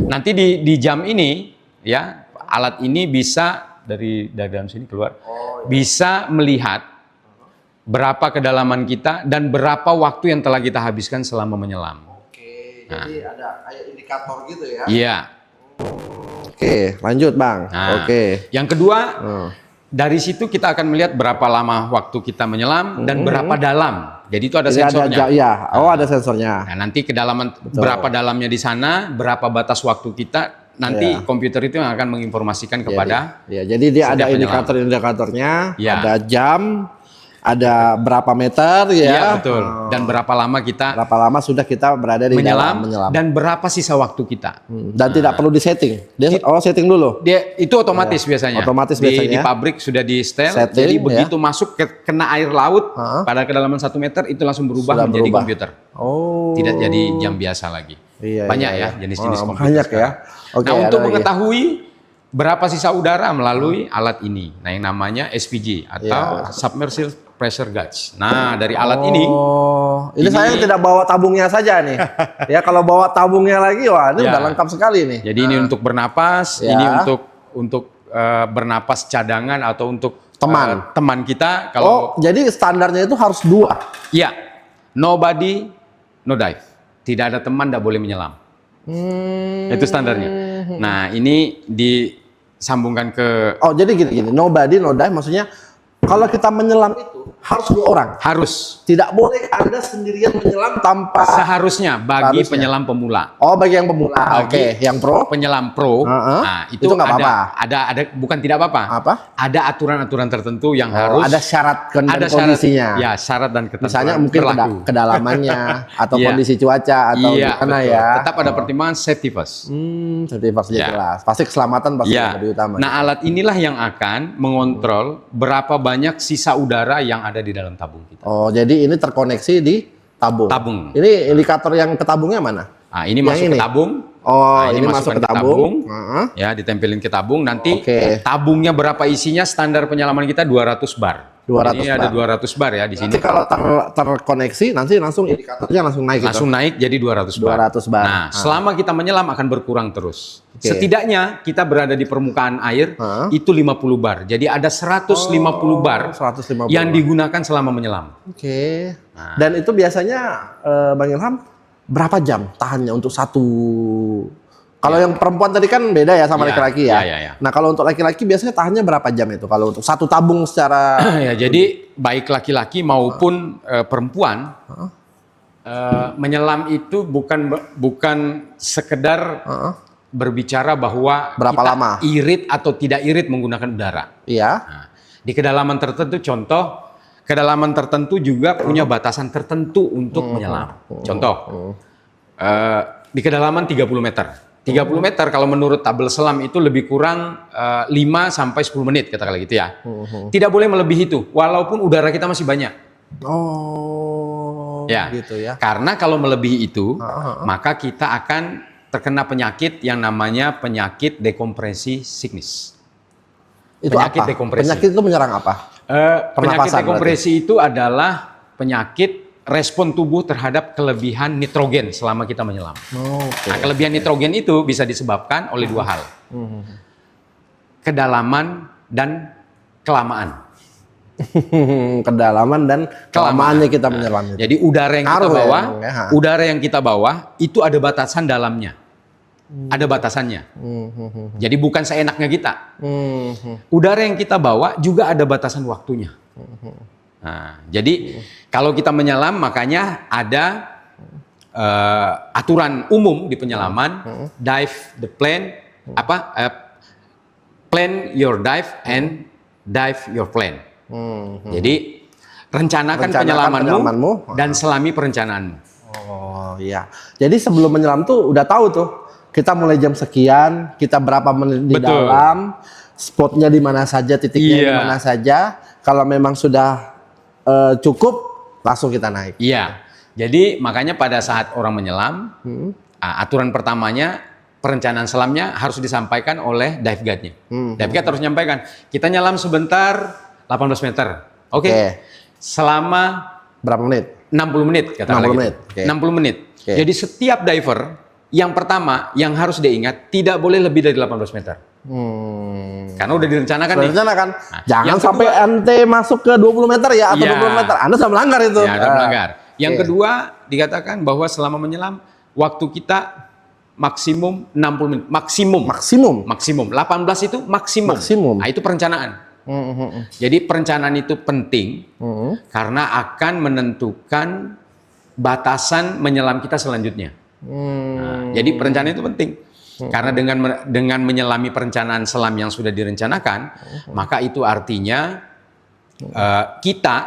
Nanti di jam ini ya, alat ini bisa dari dalam sini keluar. Bisa melihat berapa kedalaman kita dan berapa waktu yang telah kita habiskan selama menyelam. Oke, jadi ada kayak indikator gitu ya. Iya. Oke, lanjut Bang. Nah, Oke. Yang kedua, dari situ kita akan melihat berapa lama waktu kita menyelam dan berapa dalam. Jadi itu ada Jadi sensornya. ada sensornya. Nah, nanti kedalaman berapa dalamnya di sana, berapa batas waktu kita, nanti komputer itu yang akan menginformasikan kepada. Jadi dia ada setiap indikator-indikatornya, Ya. ada jam, ada berapa meter ya. Iya, betul. Dan berapa lama kita Berapa lama sudah kita berada di dalam menyelam. dan berapa sisa waktu kita. Dan tidak perlu disetting. Dia setting dulu. Dia itu otomatis biasanya. Otomatis Di biasanya. pabrik sudah di setel. Setting, Jadi ya. begitu masuk kena air laut pada kedalaman 1 meter itu langsung berubah Sudah menjadi berubah. komputer. Oh. Tidak jadi jam biasa lagi. Iya, Banyak iya, ya iya. jenis-jenis Oh, komputer. banyak ya. sekarang. Oke, Nah, ada untuk lagi. mengetahui berapa sisa udara melalui alat ini. Nah, yang namanya SPG atau Submersible Pressure Gauge. Nah, dari alat ini ini saya tidak bawa tabungnya saja nih. Ya kalau bawa tabungnya lagi, wah ini Ya. udah lengkap sekali nih. jadi ini untuk bernapas, Ya. ini untuk bernapas cadangan atau untuk Teman. teman kita. Oh, Kalau jadi standarnya itu harus 2. iya, nobody, no dive. Tidak ada teman, tidak boleh menyelam. Itu standarnya. Nah, ini disambungkan ke Oh, jadi gini, nobody, no dive maksudnya kalau kita menyelam itu harus 2 orang. harus Tidak boleh Anda sendirian menyelam tanpa. seharusnya bagi Harusnya. penyelam pemula. Oh, bagi yang pemula. Bagi Oke, yang pro. penyelam pro, nah Itu nggak apa-apa. ada bukan tidak apa-apa. Apa? Ada aturan-aturan tertentu yang Oh, harus ada syarat dan ada kondisinya. syarat, ya syarat dan ketentuan Misalnya mungkin berlaku. kedalamannya atau Iya. kondisi cuaca atau Iya, gimana betul. ya. Tetap ada pertimbangan safety first. Safety first Ya. jelas. Pasti keselamatan pasti Ya. yang lebih utama. Nah, alat inilah yang akan mengontrol berapa banyak sisa udara yang ada di dalam tabung kita. Oh, jadi ini terkoneksi di tabung. Tabung. Ini indikator yang ke tabungnya mana? Nah, ini Yang masuk ini? ke tabung. Oh, Nah, ini masuk masukkan ke tabung. Heeh. Ya, ditempelin ke tabung. Nanti Oke. tabungnya berapa isinya? Standar penyelaman kita 200 bar. 200 Jadi ada bar. 200 bar ya di sini. Nanti kalau terkoneksi nanti langsung indikatornya langsung naik gitu. Langsung naik jadi 200 bar. 200 bar. Nah, selama kita menyelam akan berkurang terus. Oke. Setidaknya kita berada di permukaan air itu 50 bar. Jadi ada 150 bar 150 yang bar. digunakan selama menyelam. Oke. Nah. Dan itu biasanya Bang Ilham berapa jam tahannya untuk satu? Kalau yang perempuan tadi kan beda ya sama Ya, laki-laki ya. ya. Nah, kalau untuk laki-laki biasanya tahannya berapa jam itu kalau untuk satu tabung secara Ya, jadi baik laki-laki maupun perempuan menyelam itu bukan sekedar berbicara bahwa Berapa kita lama? irit atau tidak irit menggunakan udara. Iya. Nah, di kedalaman tertentu, contoh, kedalaman tertentu juga punya batasan tertentu untuk menyelam. Contoh, di kedalaman 30 meter. 30 meter kalau menurut tabel selam itu lebih kurang 5 sampai 10 menit katakanlah gitu ya. Tidak boleh melebihi itu walaupun udara kita masih banyak. Oh, Ya. gitu ya. Karena kalau melebihi itu, maka kita akan terkena penyakit yang namanya penyakit dekompresi sickness. Itu penyakit apa? dekompresi. Penyakit itu menyerang apa? Penyakit Pernapasan dekompresi itu adalah penyakit respon tubuh terhadap kelebihan nitrogen selama kita menyelam. Oke. Nah, kelebihan nitrogen itu bisa disebabkan oleh 2 hal. Kedalaman dan kelamaan. Kedalaman dan kelamaannya kita menyelam itu. Jadi udara yang kita Ngaruh ya bawa, emang ya, ha? udara yang kita bawa itu ada batasan dalamnya. Ada batasannya. Jadi bukan seenaknya kita. Udara yang kita bawa juga ada batasan waktunya. Nah, jadi kalau kita menyelam makanya ada aturan umum di penyelaman, dive the plane, plan your dive and dive your plan. Jadi rencanakan penyelamanmu dan selami perencanaanmu. Oh iya. Jadi sebelum menyelam tuh udah tahu tuh kita mulai jam sekian, kita berapa menit di Betul. dalam, spotnya di mana saja, titiknya di Iya. mana saja. Kalau memang sudah cukup, langsung kita naik. Iya. Jadi makanya pada saat orang menyelam, aturan pertamanya perencanaan selamnya harus disampaikan oleh dive guide-nya. Dive guide harus menyampaikan, kita nyelam sebentar 18 meter. Oke. Selama Berapa menit? 60 menit katakanlah 60 gitu. menit. Oke. 60 menit. Oke. Jadi setiap diver yang pertama yang harus diingat tidak boleh lebih dari 18 meter. Karena udah direncanakan nih. Rencanakan. Jangan yang sampai ente masuk ke 20 meter ya atau Ya. 20 meter. Anda sudah melanggar itu. Ya, ada melanggar. Yang Oke. kedua dikatakan bahwa selama menyelam waktu kita maksimum 60 menit. Maksimum. Maksimum. 18 itu maksimum. Maksimum. Nah, itu perencanaan. Jadi perencanaan itu penting karena akan menentukan batasan menyelam kita selanjutnya. Nah, jadi perencanaan itu penting. Karena dengan menyelami perencanaan selam yang sudah direncanakan, maka itu artinya kita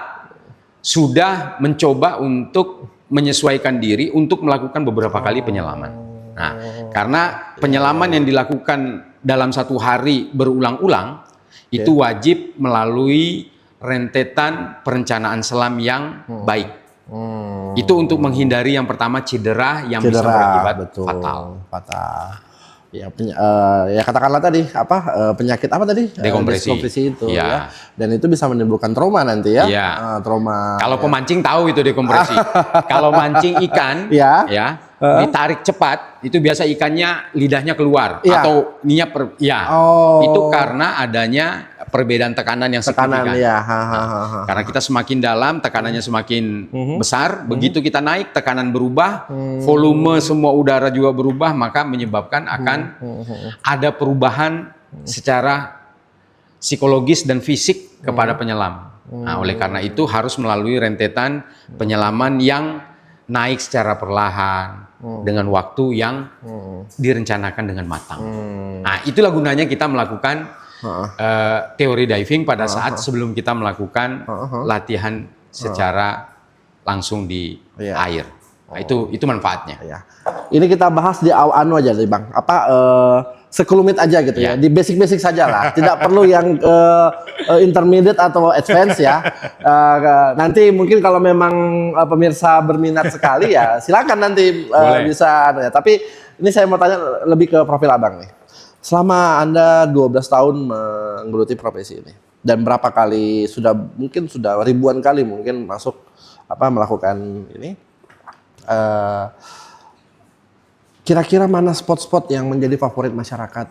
sudah mencoba untuk menyesuaikan diri untuk melakukan beberapa kali penyelaman. Nah, karena penyelaman yang dilakukan dalam satu hari berulang-ulang itu wajib melalui rentetan perencanaan selam yang baik. Itu untuk menghindari yang pertama cedera yang bisa berakibat fatal. Ya, ya katakanlah tadi penyakit apa tadi? Dekompresi. Diskompresi itu Ya. ya. Dan itu bisa menimbulkan trauma nanti ya. Ya. Trauma. Kalau pemancing tahu itu dekompresi. Kalau mancing ikan, Ya. ditarik cepat, itu biasa ikannya lidahnya keluar Ya. atau Oh. itu karena adanya perbedaan tekanan yang signifikan. ya. Karena kita semakin dalam, tekanannya semakin besar. Begitu kita naik, tekanan berubah, volume semua udara juga berubah, maka menyebabkan akan ada perubahan secara psikologis dan fisik kepada penyelam. Nah, oleh karena itu harus melalui rentetan penyelaman yang naik secara perlahan dengan waktu yang direncanakan dengan matang. Nah, itulah gunanya kita melakukan teori diving pada saat sebelum kita melakukan latihan secara langsung di air. Nah, itu manfaatnya. Ya. Ini kita bahas di anu aja nih Bang. Sekelumit aja gitu ya. Di basic-basic saja lah. Tidak perlu yang intermediate atau advance ya. Nanti mungkin kalau memang pemirsa berminat sekali ya silakan nanti bisa ya. Tapi ini saya mau tanya lebih ke profil Abang nih. Selama Anda 12 tahun menggeluti profesi ini dan berapa kali mungkin sudah ribuan kali mungkin melakukan ini, kira-kira mana spot-spot yang menjadi favorit masyarakat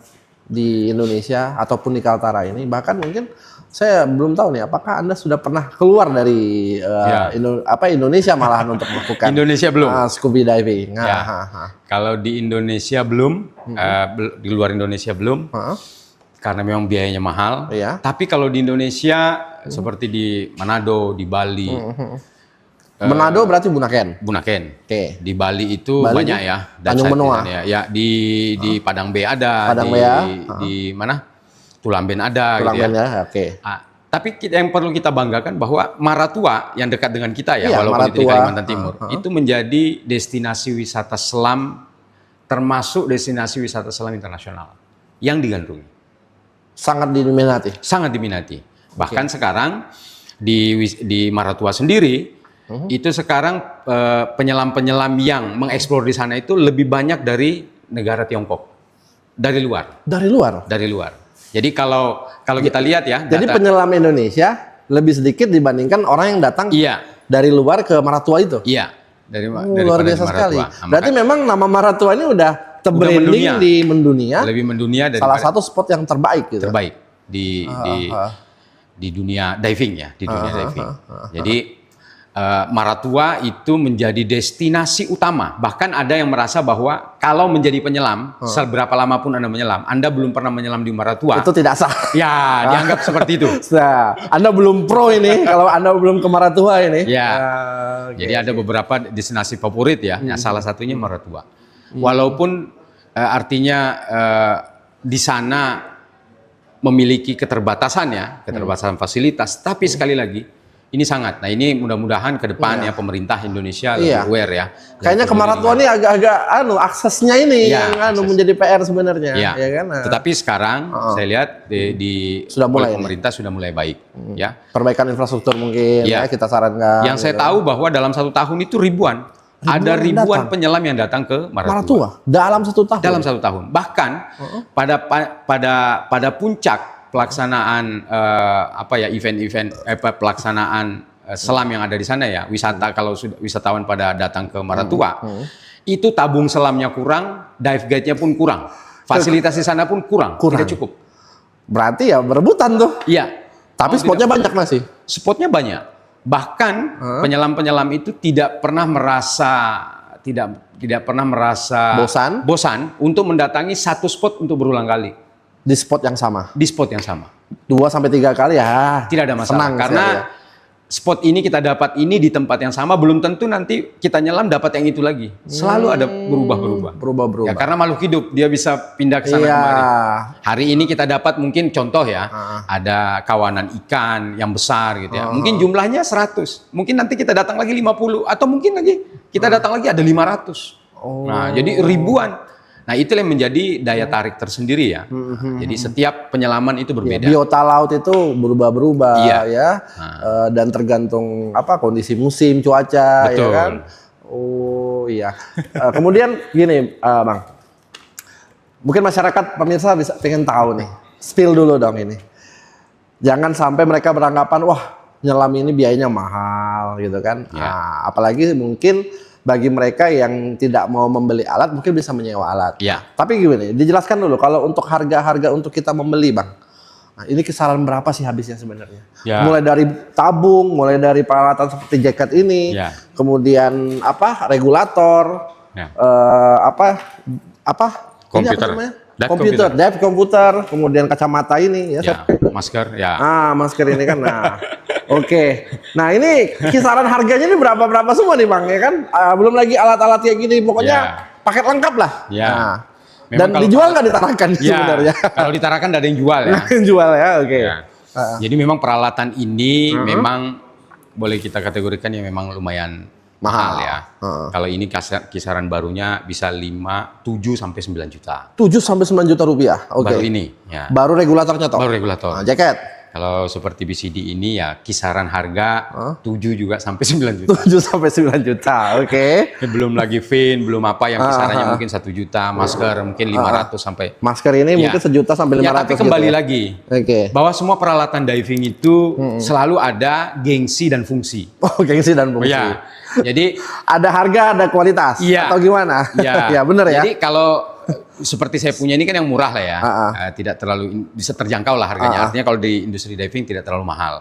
di Indonesia ataupun di Kaltara ini? Bahkan mungkin saya belum tahu nih, apakah Anda sudah pernah keluar dari Indonesia malahan untuk melakukan Indonesia belum. Scuba diving? Kalau di Indonesia belum, di luar Indonesia belum, karena memang biayanya mahal. Tapi kalau di Indonesia seperti di Manado, di Bali. Manado berarti Bunaken. Bunaken. Oke. Di Bali itu Bali banyak ya. Tanjung Benoa. Ya, di Padang Bay ada. Padang Bay ya. Di mana? Tulamben ada. Tulamben gitu ya. Oke. Tapi yang perlu kita banggakan bahwa Maratua yang dekat dengan kita ya, walaupun Maratua, itu di Kalimantan Timur, itu menjadi destinasi wisata selam, termasuk destinasi wisata selam internasional yang digandrungi. Sangat diminati. Sangat diminati. Bahkan sekarang di Maratua sendiri, itu sekarang penyelam-penyelam yang mengeksplor di sana itu lebih banyak dari negara Tiongkok, dari luar. Dari luar. Jadi kalau kita lihat ya. Jadi data, penyelam Indonesia lebih sedikit dibandingkan orang yang datang dari luar ke Maratua itu. Iya. Luar biasa sekali. Berarti memang nama Maratua ini udah terbranding di mendunia. Lebih mendunia dari salah satu spot yang terbaik gitu. Terbaik di dunia diving ya, di dunia diving. Jadi Maratua itu menjadi destinasi utama. Bahkan ada yang merasa bahwa kalau menjadi penyelam, seberapa lama pun Anda menyelam, Anda belum pernah menyelam di Maratua. Itu tidak sah. Ya, dianggap seperti itu. Nah, Anda belum pro ini kalau Anda belum ke Maratua ini. Ya. Jadi ada beberapa destinasi favorit ya. Salah satunya Maratua. Walaupun artinya di sana memiliki keterbatasan fasilitas, tapi sekali lagi ini sangat. Nah, ini mudah-mudahan ke depan ya pemerintah Indonesia lebih aware ya. Kayaknya ke Maratua ini agak-agak aksesnya ini yang menjadi PR sebenarnya, ya kan? Tetapi sekarang saya lihat di pemerintah sudah mulai baik ya. Perbaikan infrastruktur mungkin ya kita sarankan. Yang saya tahu bahwa dalam 1 tahun itu ribuan Ada yang ribuan datang. penyelam yang datang ke Maratua. Maratua dalam 1 tahun. Dalam 1 tahun. Bahkan pada puncak pelaksanaan event-event pelaksanaan selam yang ada di sana ya, wisata kalau wisatawan pada datang ke Maratua, itu tabung selamnya kurang, dive guide-nya pun kurang, fasilitas di sana pun kurang, tidak cukup. Berarti ya berebutan tuh. Iya. Tapi spotnya banyak masih. Spotnya banyak. Bahkan penyelam-penyelam itu tidak pernah merasa bosan untuk mendatangi satu spot untuk berulang kali. Di spot yang sama. Di spot yang sama. 2-3 kali ya. Tidak ada masalah. Senang Karena sekali ya. spot ini kita dapat ini di tempat yang sama, belum tentu nanti kita nyelam dapat yang itu lagi. Selalu ada berubah-berubah. Berubah-berubah. Ya, karena makhluk hidup, dia bisa pindah ke sana Iya. kemari. Hari ini kita dapat mungkin contoh ya, ada kawanan ikan yang besar gitu ya. Mungkin jumlahnya 100, mungkin nanti kita datang lagi 50, atau mungkin lagi kita datang lagi ada 500. Nah, jadi ribuan. Nah, itu yang menjadi daya tarik tersendiri ya. Jadi setiap penyelaman itu berbeda. Biota laut itu berubah-berubah Iya. ya. Dan tergantung kondisi musim, cuaca. Betul. Ya kan. Oh iya. Kemudian gini Bang. Mungkin masyarakat pemirsa bisa pengen tahu nih. Spill dulu dong ini. Jangan sampai mereka beranggapan wah nyelam ini biayanya mahal gitu kan. Ya. Nah, apalagi mungkin bagi mereka yang tidak mau membeli alat mungkin bisa menyewa alat. Ya. Tapi gimana? Dijelaskan dulu kalau untuk harga-harga untuk kita membeli, Bang. Nah, ini kisaran berapa sih habisnya sebenarnya? Ya. Mulai dari tabung, mulai dari peralatan seperti jaket ini, Ya. kemudian regulator, Ya. Ini Komputer. namanya? Dive Komputer, dive komputer, kemudian kacamata ini ya. Ya, masker ya. Masker ini kan. Nah, oke. Nah, ini kisaran harganya ini berapa semua nih, Bang, ya kan? Belum lagi alat-alat kayak gini, pokoknya Ya. paket lengkap lah. Ya. Nah, Memang dan kalau dijual nggak ditarakan Ya, sebenarnya? kalau ditarakan nggak ada yang jual ya. Jual ya, oke. Ya. Jadi memang peralatan ini memang boleh kita kategorikan yang memang lumayan mahal ya. Kalau ini kisaran barunya bisa 7 sampai 9 juta. 7 sampai 9 juta rupiah. Oke. Baru ini ya. Baru regulatornya toh. Baru regulator. Nah, jaket. Kalau seperti BCD ini ya kisaran harga 7 juga sampai 9 juta. 7 sampai 9 juta. Oke. Belum lagi fin, belum apa yang kisarannya mungkin 1 juta, masker mungkin 500 sampai. Masker ini Ya. mungkin 1 juta sampai 500 Ya, tapi kembali gitu ya? lagi. Oke. Bahwa semua peralatan diving itu selalu ada gengsi dan fungsi. Oh, gengsi dan fungsi. Ya. Jadi Ada harga, ada kualitas. Iya. Atau gimana? ya, Ya, bener ya. Jadi kalau seperti saya punya ini kan yang murah lah ya, tidak terlalu bisa terjangkau lah harganya. Artinya kalau di industri diving tidak terlalu mahal.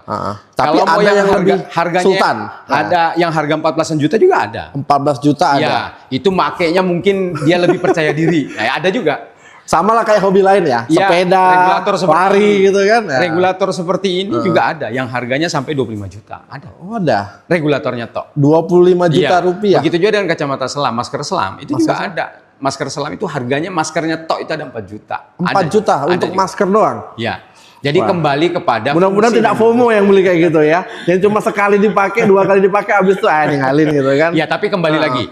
Tapi Kalau mau ada yang lebih harganya sultan. ada yang harga 14 juta juga ada. 14 juta ada. Ya, itu makainya mungkin dia lebih percaya diri. Nah, ada juga. Sama lah kayak hobi lain ya. Ya, Sepeda, regulator seperti lari ini. gitu kan. Ya. Regulator seperti ini juga ada yang harganya sampai 25 juta. Ada. Oh, ada. Regulatornya tok. 25 juta Iya. rupiah. Begitu juga dengan kacamata selam, masker selam itu juga ada. Masker selam itu harganya maskernya tok itu ada 4 juta. 4 juta untuk masker doang. Ya. Jadi kembali kepada Mudah-mudahan fungsi tidak dan- FOMO yang beli kayak gitu ya. Yang cuma sekali dipakai, 2 kali dipakai habis itu ninggalin gitu kan. Ya, tapi kembali lagi.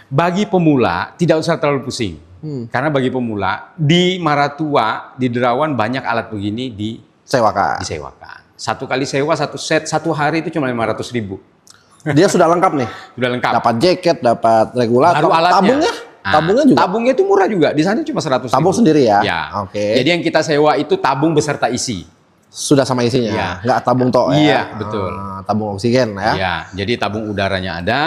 Bagi pemula tidak usah terlalu pusing. Karena bagi pemula di Maratua, di Derawan banyak alat begini Sewakan. disewakan. Satu kali sewa satu set satu hari itu cuma 500.000. Dia sudah lengkap nih. Sudah lengkap. Dapat jaket, dapat regulator, Baru alatnya. tabungnya. Nah, Tabungnya juga. Tabungnya itu murah juga. Di sana cuma 100.000. Tabung sendiri ya? Ya. Oke. Jadi yang kita sewa itu tabung beserta isi. Sudah sama isinya. Iya. Nggak tabung tok ya. Iya, betul. Tabung oksigen ya. Ya, jadi tabung udaranya ada,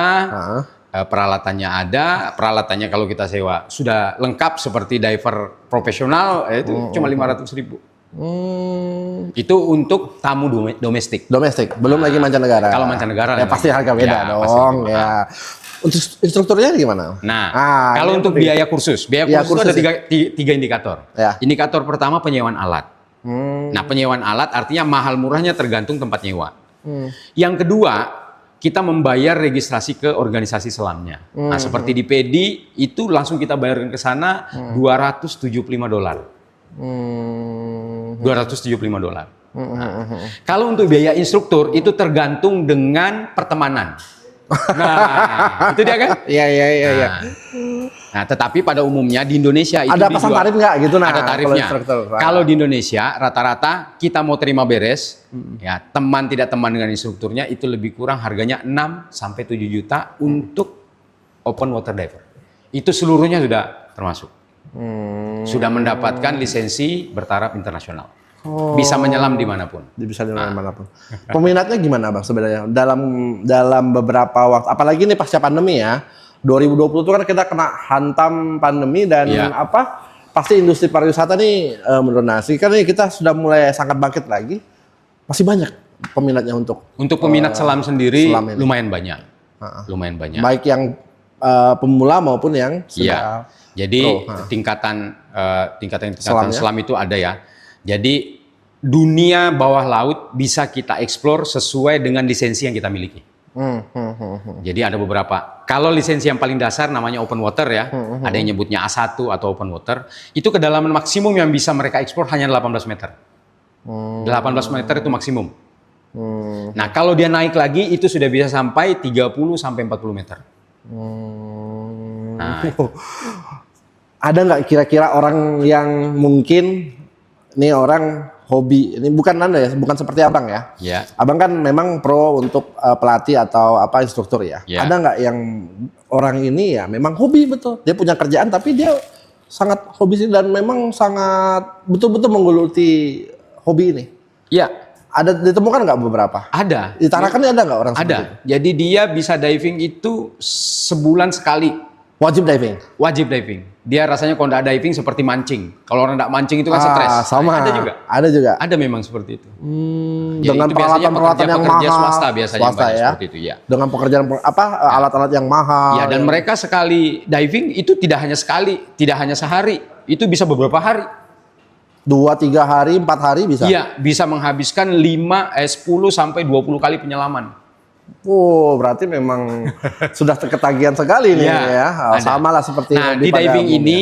peralatannya ada, peralatannya kalau kita sewa sudah lengkap seperti diver profesional, itu cuma 500.000. Itu untuk tamu domestik. Domestik, belum lagi mancanegara. Kalau mancanegara ya pasti harga beda Ya, pasti dong lebih ya. Untuk instrukturnya gimana? Nah, ini kalau untuk penting. biaya kursus itu kursus ada ya? tiga indikator. Ya. Indikator pertama penyewaan alat. Nah, penyewaan alat artinya mahal murahnya tergantung tempat nyewa. Yang kedua, kita membayar registrasi ke organisasi selamnya. Nah, seperti di PEDI itu langsung kita bayarkan ke sana $275. $275. Kalau untuk biaya instruktur itu tergantung dengan pertemanan. Nah, itu dia kan? Iya. Nah, tetapi pada umumnya di Indonesia itu Ada pasang tarif nggak gitu nah? Ada kalau tarifnya. instruktur? Kalau di Indonesia rata-rata kita mau terima beres, ya teman tidak teman dengan instrukturnya itu lebih kurang harganya 6 sampai 7 juta untuk open water diver. Itu seluruhnya sudah termasuk. Sudah mendapatkan lisensi bertaraf internasional. Bisa menyelam dimanapun. Bisa di manapun. Peminatnya gimana Bang sebenarnya? Dalam beberapa waktu, apalagi nih pasca pandemi ya. 2020 itu kan kita kena hantam pandemi dan pasti industri pariwisata nih mendominasi. Kan nih kita sudah mulai sangat bangkit lagi. Masih banyak peminatnya untuk peminat selam sendiri selam ini. lumayan banyak. Lumayan banyak. Baik yang pemula maupun yang sudah Jadi tingkatan selam itu ada ya. Jadi dunia bawah laut bisa kita eksplor sesuai dengan lisensi yang kita miliki. Jadi ada beberapa. Kalau lisensi yang paling dasar namanya open water ya, ada yang nyebutnya A1 atau open water. Itu kedalaman maksimum yang bisa mereka eksplor hanya 18 meter. 18 meter itu maksimum. Nah kalau dia naik lagi itu sudah bisa sampai 30 sampai 40 meter. Nah, ada nggak kira-kira orang yang mungkin nih orang hobi, ini bukan Anda ya, bukan seperti Abang ya. Ya. Abang kan memang pro untuk pelatih atau instruktur ya. Ya. Ada nggak yang orang ini ya memang hobi betul. Dia punya kerjaan tapi dia sangat hobi sih dan memang sangat betul-betul menggeluti hobi ini. Ya. Ada ditemukan nggak beberapa? Ada. Di Tarakan ada nggak orang seperti itu? Ada. Jadi dia bisa diving itu sebulan sekali. Wajib diving. Wajib diving. Dia rasanya kalau nggak diving seperti mancing. Kalau orang nggak mancing itu kan stres. Sama. Ada juga. Ada juga. Ada memang seperti itu. Ya, Dengan itu biasanya peralatan-peralatan yang pekerja mahal. swasta biasanya Swasta banyak ya. seperti itu ya. Dengan pekerjaan alat-alat yang mahal. Ya, dan mereka sekali diving itu tidak hanya sekali, tidak hanya sehari, itu bisa beberapa hari. 2, 3 hari, 4 hari bisa. Iya, bisa menghabiskan 10 sampai 20 kali penyelaman. Oh, berarti memang sudah ketagihan sekali nih ya. ada. Sama lah seperti Nah, hobi di pada diving umumnya. ini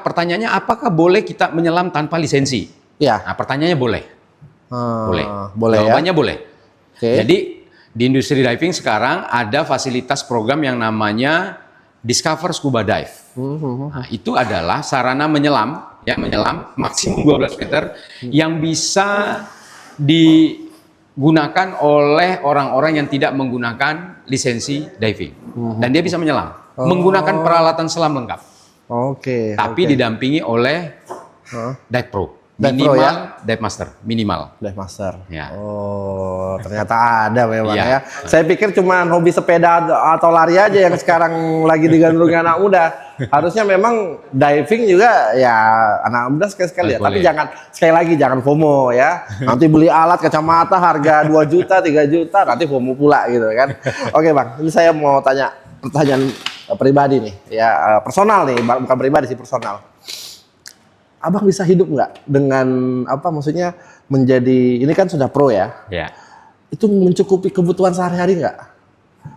pertanyaannya apakah boleh kita menyelam tanpa lisensi? Ya. Nah, pertanyaannya boleh. Boleh. Boleh ya. Jawabannya boleh. Oke. Jadi di industri diving sekarang ada fasilitas program yang namanya Discover Scuba Dive. Nah, itu adalah sarana menyelam maksimum 12 meter yang bisa digunakan oleh orang-orang yang tidak menggunakan lisensi diving. Dan dia bisa menyelam menggunakan peralatan selam lengkap. Oke. Tapi didampingi oleh dive pro. Dive pro Minimal ya? dive master, minimal. Dive master. Ya. Oh, ternyata ada memang Iya. ya. Saya pikir cuma hobi sepeda atau lari aja yang sekarang lagi digandrungi anak muda. Harusnya memang diving juga ya anak muda sekali-sekali ya. Tapi Boleh. sekali lagi jangan FOMO ya. Nanti beli alat kacamata harga 2 juta, 3 juta, nanti FOMO pula gitu kan. Oke Bang, ini saya mau tanya pertanyaan pribadi nih ya, personal nih, bukan pribadi sih, personal. Abang bisa hidup nggak dengan maksudnya menjadi, ini kan sudah pro ya, Ya. itu mencukupi kebutuhan sehari-hari nggak?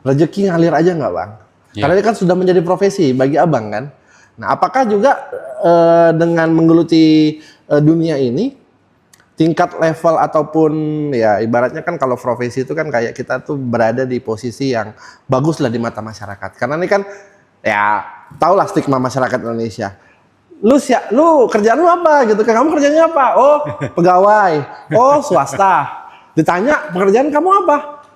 Rezeki ngalir aja nggak Bang? Ya. Karena ini kan sudah menjadi profesi bagi Abang kan. Nah apakah juga dengan menggeluti dunia ini, tingkat level ataupun ya ibaratnya kan kalau profesi itu kan kayak kita tuh berada di posisi yang bagus lah di mata masyarakat. Karena ini kan ya tahulah stigma masyarakat Indonesia. Lu kerjaan lu apa gitu kan? Kamu kerjanya apa? Oh, pegawai. Oh, swasta. Ditanya pekerjaan kamu apa?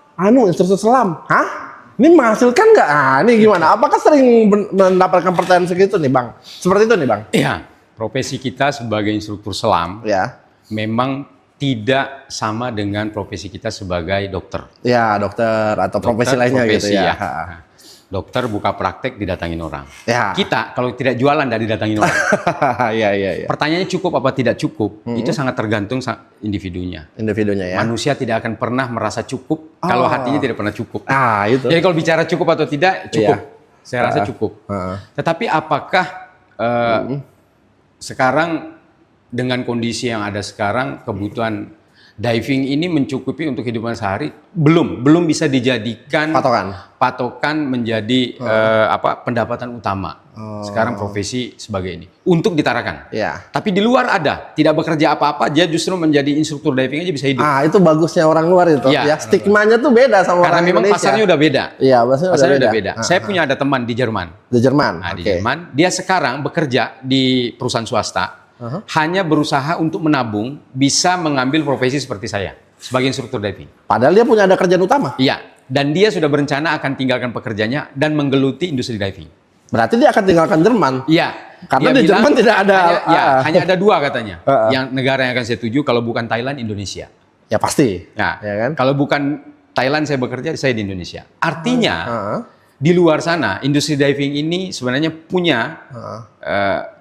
Instruktur selam. Hah? Ini menghasilkan nggak? Ini gimana? Apakah sering mendapatkan pertanyaan segitu nih, Bang? Seperti itu nih, Bang. Iya, profesi kita sebagai instruktur selam Ya. memang tidak sama dengan profesi kita sebagai dokter. Ya, dokter atau profesi Dokter, lainnya gitu profesi, ya. Nah, dokter buka praktek didatangin orang. Ya. Kita kalau tidak jualan tidak didatangin orang. Iya. Pertanyaannya cukup apa tidak cukup? Itu sangat tergantung individunya. Individunya ya. Manusia tidak akan pernah merasa cukup kalau hatinya tidak pernah cukup. Itu. Jadi kalau bicara cukup atau tidak, cukup. Iya. Saya rasa cukup. Tetapi apakah sekarang dengan kondisi yang ada sekarang, kebutuhan diving ini mencukupi untuk kehidupan sehari? Belum bisa dijadikan patokan menjadi pendapatan utama. Sekarang profesi sebagai ini untuk ditarakan. Ya. Tapi di luar ada, tidak bekerja apa-apa, dia justru menjadi instruktur diving aja bisa hidup. Itu bagusnya orang luar itu. Iya. Ya, stigmanya tuh beda sama Karena orang memang Indonesia. pasarnya udah beda. Iya, Pasarnya udah beda. Saya punya ada teman di Jerman. Di Jerman. Nah, di Jerman, dia sekarang bekerja di perusahaan swasta, hanya berusaha untuk menabung, bisa mengambil profesi seperti saya sebagai instruktur diving. Padahal dia punya ada kerjaan utama. Iya, Dan dia sudah berencana akan tinggalkan pekerjaannya dan menggeluti industri diving. Berarti dia akan tinggalkan Jerman. Iya. Karena Dia di Jerman tidak ada. hanya ada 2 katanya. Yang negara yang akan saya tuju kalau bukan Thailand, Indonesia. Ya pasti. Nah, Ya kan? kalau bukan Thailand saya bekerja, saya di Indonesia. Artinya di luar sana industri diving ini sebenarnya punya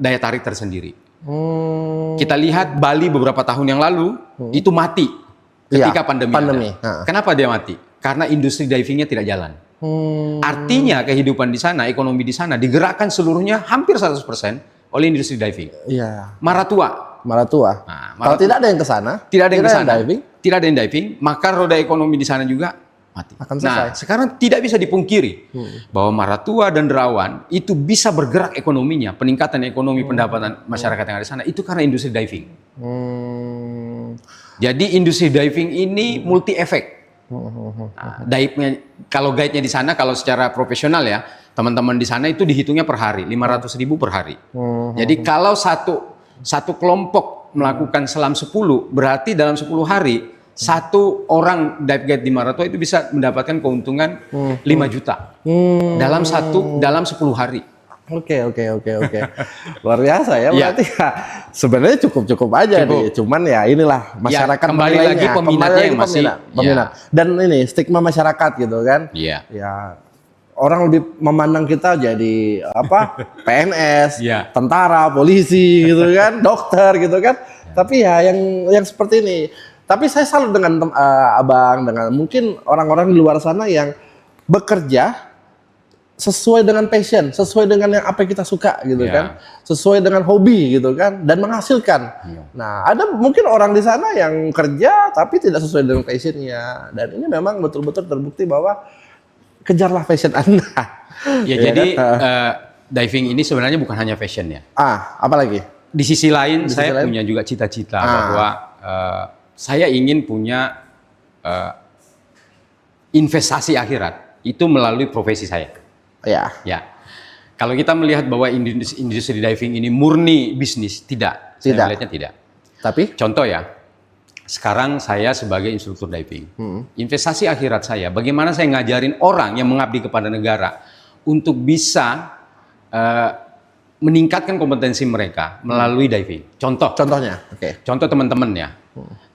daya tarik tersendiri. Kita lihat Bali beberapa tahun yang lalu itu mati ketika pandemi. Ada. Kenapa dia mati? Karena industri divingnya tidak jalan. Artinya kehidupan di sana, ekonomi di sana digerakkan seluruhnya hampir 100% oleh industri diving. Iya. Maratua. Nah, Kalau tidak ada yang ke sana, tidak ada yang ke sana, diving, tidak ada yang diving, maka roda ekonomi di sana juga mati. Akan selesai. Nah, sekarang tidak bisa dipungkiri bahwa Maratua dan Derawan itu bisa bergerak ekonominya, peningkatan ekonomi pendapatan masyarakat yang ada di sana itu karena industri diving. Jadi industri diving ini multi efek. Nah, kalau guide-nya di sana, kalau secara profesional ya, teman-teman di sana itu dihitungnya per hari, 500.000 per hari. Jadi kalau satu kelompok melakukan selam 10, berarti dalam 10 hari satu orang dive guide di Maratua itu bisa mendapatkan keuntungan 5 juta dalam 10 hari. Oke. Luar biasa ya, berarti ya, sebenarnya cukup aja nih. Cuman ya inilah masyarakat kembali lagi peminatnya yang masih peminat. Dan ini stigma masyarakat gitu kan. Iya. Ya orang lebih memandang kita jadi apa? PNS, Iya. tentara, polisi gitu kan, dokter gitu kan. Tapi ya yang seperti ini. Tapi saya salut dengan Abang, dengan mungkin orang-orang di luar sana yang bekerja sesuai dengan passion, sesuai dengan yang apa yang kita suka gitu kan, sesuai dengan hobi gitu kan, dan menghasilkan. Nah, ada mungkin orang di sana yang kerja tapi tidak sesuai dengan passionnya, dan ini memang betul-betul terbukti bahwa kejarlah passion Anda. Ya, jadi diving ini sebenarnya bukan hanya passion ya. Apalagi? Di sisi lain saya punya juga cita-cita bahwa saya ingin punya investasi akhirat itu melalui profesi saya. Ya. Kalau kita melihat bahwa industri diving ini murni bisnis, tidak. Saya melihatnya tidak. Tapi? Contoh ya, sekarang saya sebagai instruktur diving, investasi akhirat saya, bagaimana saya ngajarin orang yang mengabdi kepada negara untuk bisa meningkatkan kompetensi mereka melalui diving. Contohnya? Contoh teman-teman ya,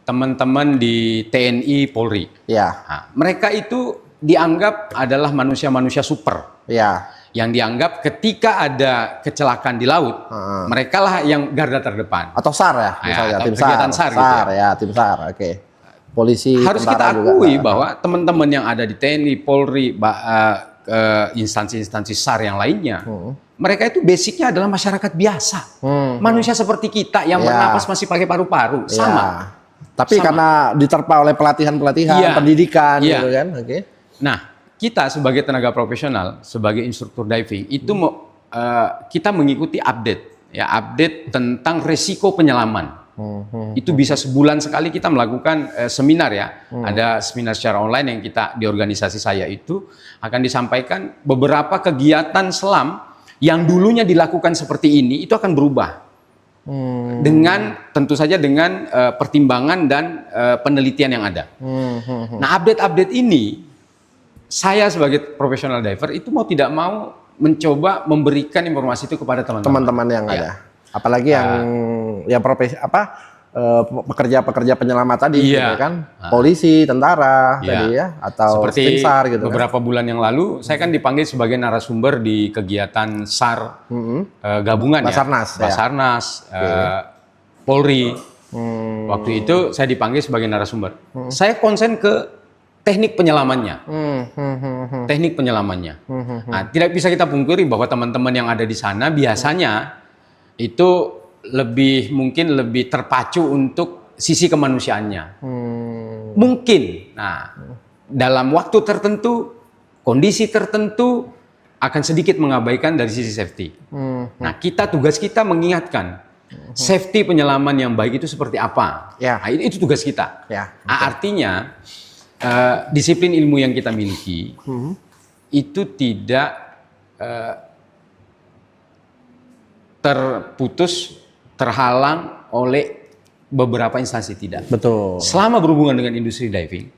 teman-teman di TNI, Polri. Nah, mereka itu dianggap adalah manusia-manusia super. Yang dianggap ketika ada kecelakaan di laut, mereka lah yang garda terdepan. Atau SAR ya, misalnya atau tim kegiatan SAR gitu ya. Tim SAR, oke. Polisi, harus kita akui bahwa teman-teman yang ada di TNI, Polri, instansi-instansi SAR yang lainnya, mereka itu basicnya adalah masyarakat biasa, manusia seperti kita yang bernapas masih pakai paru-paru, sama. Tapi karena diterpa oleh pelatihan-pelatihan, pendidikan, gitu kan. Nah, kita sebagai tenaga profesional, sebagai instruktur diving, itu kita mengikuti update tentang resiko penyelaman. Itu bisa sebulan sekali kita melakukan seminar ya. Ada seminar secara online yang kita di organisasi saya itu akan disampaikan beberapa kegiatan selam yang dulunya dilakukan seperti ini itu akan berubah. Dengan tentu saja dengan pertimbangan dan penelitian yang ada. Nah, update-update ini saya sebagai profesional diver itu mau tidak mau mencoba memberikan informasi itu kepada teman-teman yang ada. Apalagi yang profesi pekerja-pekerja penyelamat tadi gitu kan. Polisi, tentara tadi ya, atau seperti tim SAR gitu. Beberapa bulan yang lalu saya kan dipanggil sebagai narasumber di kegiatan SAR gabungan Basarnas, Polri. Waktu itu saya dipanggil sebagai narasumber. Saya konsen ke teknik penyelamannya. Nah, tidak bisa kita pungkiri bahwa teman-teman yang ada di sana biasanya itu mungkin lebih terpacu untuk sisi kemanusiaannya. Mungkin. Nah, dalam waktu tertentu, kondisi tertentu akan sedikit mengabaikan dari sisi safety. Nah, tugas kita mengingatkan safety penyelaman yang baik itu seperti apa. Nah, itu tugas kita. Artinya disiplin ilmu yang kita miliki itu tidak terputus, terhalang oleh beberapa instansi, tidak. Betul. Selama berhubungan dengan industri diving,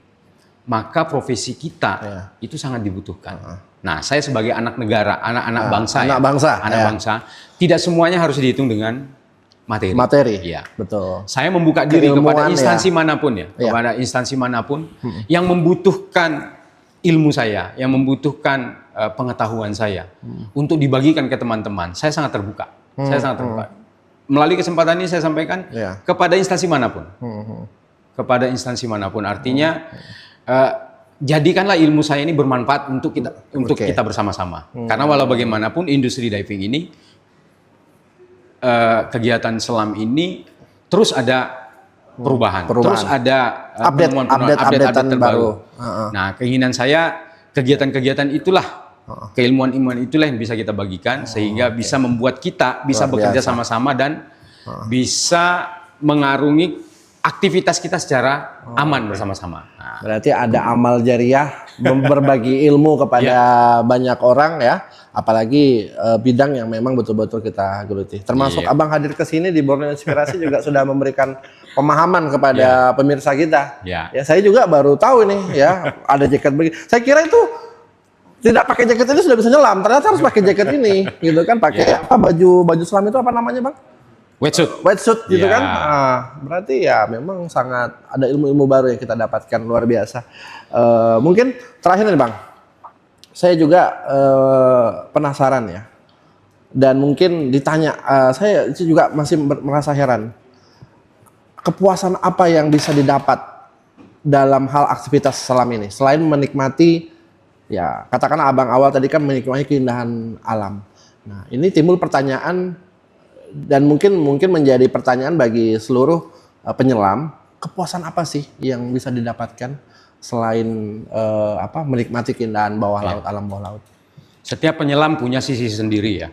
maka profesi kita itu sangat dibutuhkan. Nah, saya sebagai anak negara, anak-anak bangsa, anak bangsa, tidak semuanya harus dihitung dengan materi. Iya. Betul. Saya membuka diri kepada Keilmuan, instansi manapun kepada instansi manapun yang membutuhkan ilmu saya, yang membutuhkan pengetahuan saya untuk dibagikan ke teman-teman. Saya sangat terbuka. Saya sangat terbuka. Melalui kesempatan ini saya sampaikan kepada instansi manapun. Kepada instansi manapun, artinya jadikanlah ilmu saya ini bermanfaat untuk kita bersama-sama. Karena walau bagaimanapun industri diving ini, kegiatan selam ini terus ada perubahan. Terus ada update terbaru. Nah, keinginan saya kegiatan-kegiatan itulah, keilmuan-ilmuan itulah yang bisa kita bagikan sehingga bisa membuat kita bisa bekerja sama-sama dan bisa mengarungi aktivitas kita secara aman bersama-sama. Nah, berarti ada amal jariah berbagi ilmu kepada banyak orang ya, apalagi bidang yang memang betul-betul kita geluti. Termasuk Abang hadir ke sini di Borneo Inspirasi juga sudah memberikan pemahaman kepada pemirsa kita. Ya, saya juga baru tahu nih ya, ada jaket begini. Saya kira itu tidak pakai jaket ini sudah bisa nyelam, ternyata harus pakai jaket ini, gitu kan? Pakai apa baju selam itu apa namanya, Bang? Wetsuit gitu kan. Berarti ya memang sangat ada ilmu-ilmu baru yang kita dapatkan, luar biasa. Mungkin terakhir nih Bang, saya juga penasaran ya. Dan mungkin ditanya, saya juga masih merasa heran. Kepuasan apa yang bisa didapat dalam hal aktivitas selam ini? Selain menikmati, ya katakanlah Abang awal tadi kan menikmati keindahan alam. Nah ini timbul pertanyaan, dan mungkin menjadi pertanyaan bagi seluruh penyelam, kepuasan apa sih yang bisa didapatkan selain menikmati keindahan bawah laut, alam bawah laut? Setiap penyelam punya sisi sendiri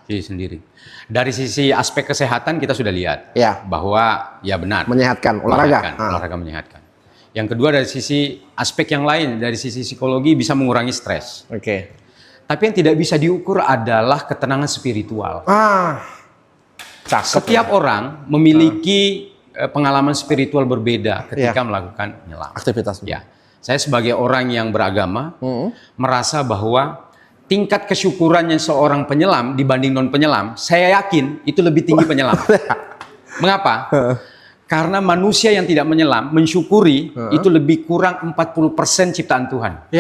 sisi sendiri. Dari sisi aspek kesehatan kita sudah lihat bahwa ya benar menyehatkan, olahraga menyehatkan. Yang kedua dari sisi aspek yang lain, dari sisi psikologi bisa mengurangi stres. Tapi yang tidak bisa diukur adalah ketenangan spiritual. Setiap orang memiliki pengalaman spiritual berbeda ketika melakukan menyelam. Aktivitas. Ya, saya sebagai orang yang beragama merasa bahwa tingkat kesyukurannya seorang penyelam dibanding non penyelam, saya yakin itu lebih tinggi penyelam. Mengapa? Karena manusia yang tidak menyelam mensyukuri itu lebih kurang 40% ciptaan Tuhan.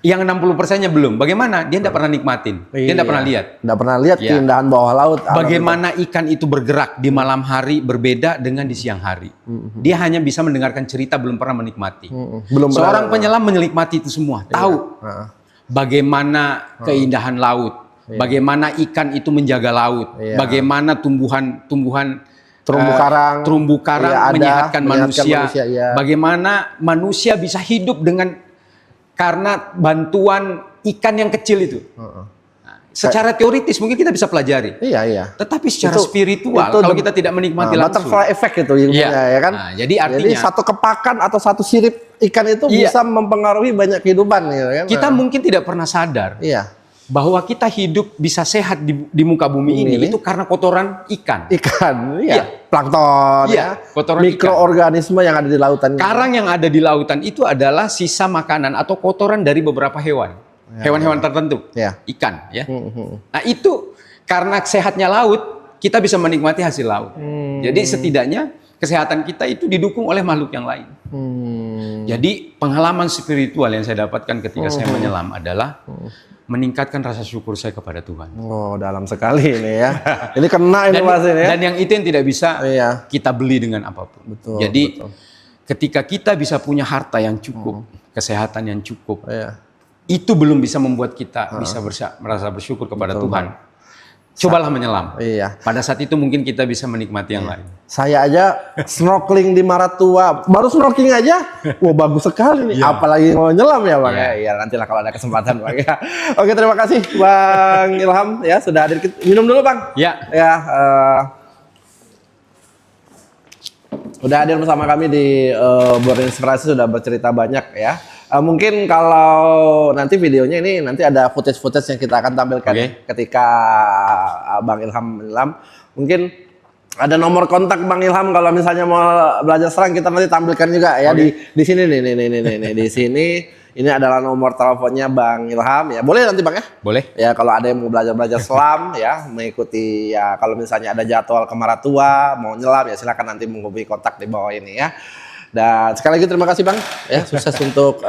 Yang 60%-nya belum. Bagaimana? Dia tidak pernah nikmatin. Dia tidak pernah lihat. Tidak pernah lihat keindahan bawah laut. Bagaimana ikan itu bergerak di malam hari berbeda dengan di siang hari. Dia hanya bisa mendengarkan cerita, belum pernah menikmati. Seorang penyelam menikmati itu semua. Tahu bagaimana keindahan laut. Bagaimana ikan itu menjaga laut. Bagaimana tumbuhan terumbu karang menyehatkan manusia. Bagaimana manusia bisa hidup karena bantuan ikan yang kecil itu. Secara teoritis mungkin kita bisa pelajari. Tetapi secara spiritual kalau kita tidak menikmati langsung. Butterfly effect itu ilmunya ya kan. Jadi artinya satu kepakan atau satu sirip ikan itu bisa mempengaruhi banyak kehidupan gitu kan. Kita mungkin tidak pernah sadar. Bahwa kita hidup bisa sehat di muka bumi ini itu karena kotoran ikan. Plankton, kotoran mikroorganisme yang ada di lautan. Karang yang ada di lautan itu adalah sisa makanan atau kotoran dari beberapa hewan, hewan-hewan tertentu, ikan. Nah itu karena sehatnya laut, kita bisa menikmati hasil laut. Jadi setidaknya kesehatan kita itu didukung oleh makhluk yang lain. Jadi pengalaman spiritual yang saya dapatkan ketika saya menyelam adalah meningkatkan rasa syukur saya kepada Tuhan. Dalam sekali ini ya. Ini kena ini Mas ini ya. Dan yang itu yang tidak bisa kita beli dengan apapun. Jadi ketika kita bisa punya harta yang cukup, kesehatan yang cukup, itu belum bisa membuat kita bisa merasa bersyukur kepada Tuhan. Cobalah menyelam. Pada saat itu mungkin kita bisa menikmati yang lain. Saya aja snorkeling di Maratua, baru snorkeling aja, bagus sekali nih. Apalagi mau nyelam ya Bang. Nantilah kalau ada kesempatan Bang ya. Oke, terima kasih Bang Ilham ya sudah hadir. Minum dulu Bang. Udah hadir bersama kami di Borneo Inspirasi, sudah bercerita banyak ya. Mungkin kalau nanti videonya ini nanti ada footage yang kita akan tampilkan ketika Bang Ilham menyelam. Mungkin Ada nomor kontak Bang Ilham kalau misalnya mau belajar selang, kita nanti tampilkan juga ya di sini nih di sini. Ini adalah nomor teleponnya Bang Ilham ya. Boleh nanti Bang ya? Boleh. Ya kalau ada yang mau belajar selam ya, mengikuti ya, kalau misalnya ada jadwal ke Maratua mau nyelam ya silakan nanti menghubungi kontak di bawah ini ya. Dan sekali lagi terima kasih Bang ya, sukses untuk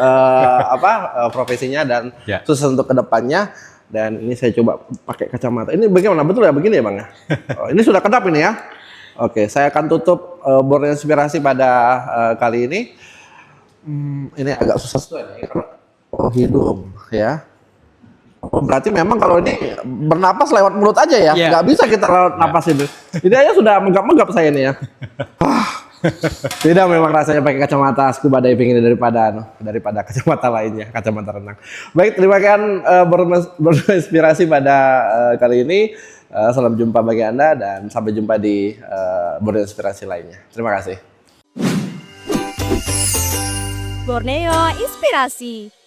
profesinya dan sukses untuk kedepannya. Dan ini saya coba pakai kacamata. Ini bagaimana, betul ya begini ya Bang ya? Oh, ini sudah kedap ini ya. Oke, saya akan tutup Borneo Inspirasi pada kali ini. Ini agak susah sesuai nih. Oh, hidung ya. Oh, berarti memang kalau ini bernapas lewat mulut aja ya, nggak bisa kita lewat napas ini. Ini aja sudah menggap-menggap saya ini ya. Tidak, memang rasanya pakai kacamata scuba diving ini daripada kacamata lainnya, kacamata renang. Baik, terima kasih berinspirasi pada kali ini. Salam jumpa bagi Anda dan sampai jumpa di berinspirasi lainnya. Terima kasih. Borneo Inspirasi.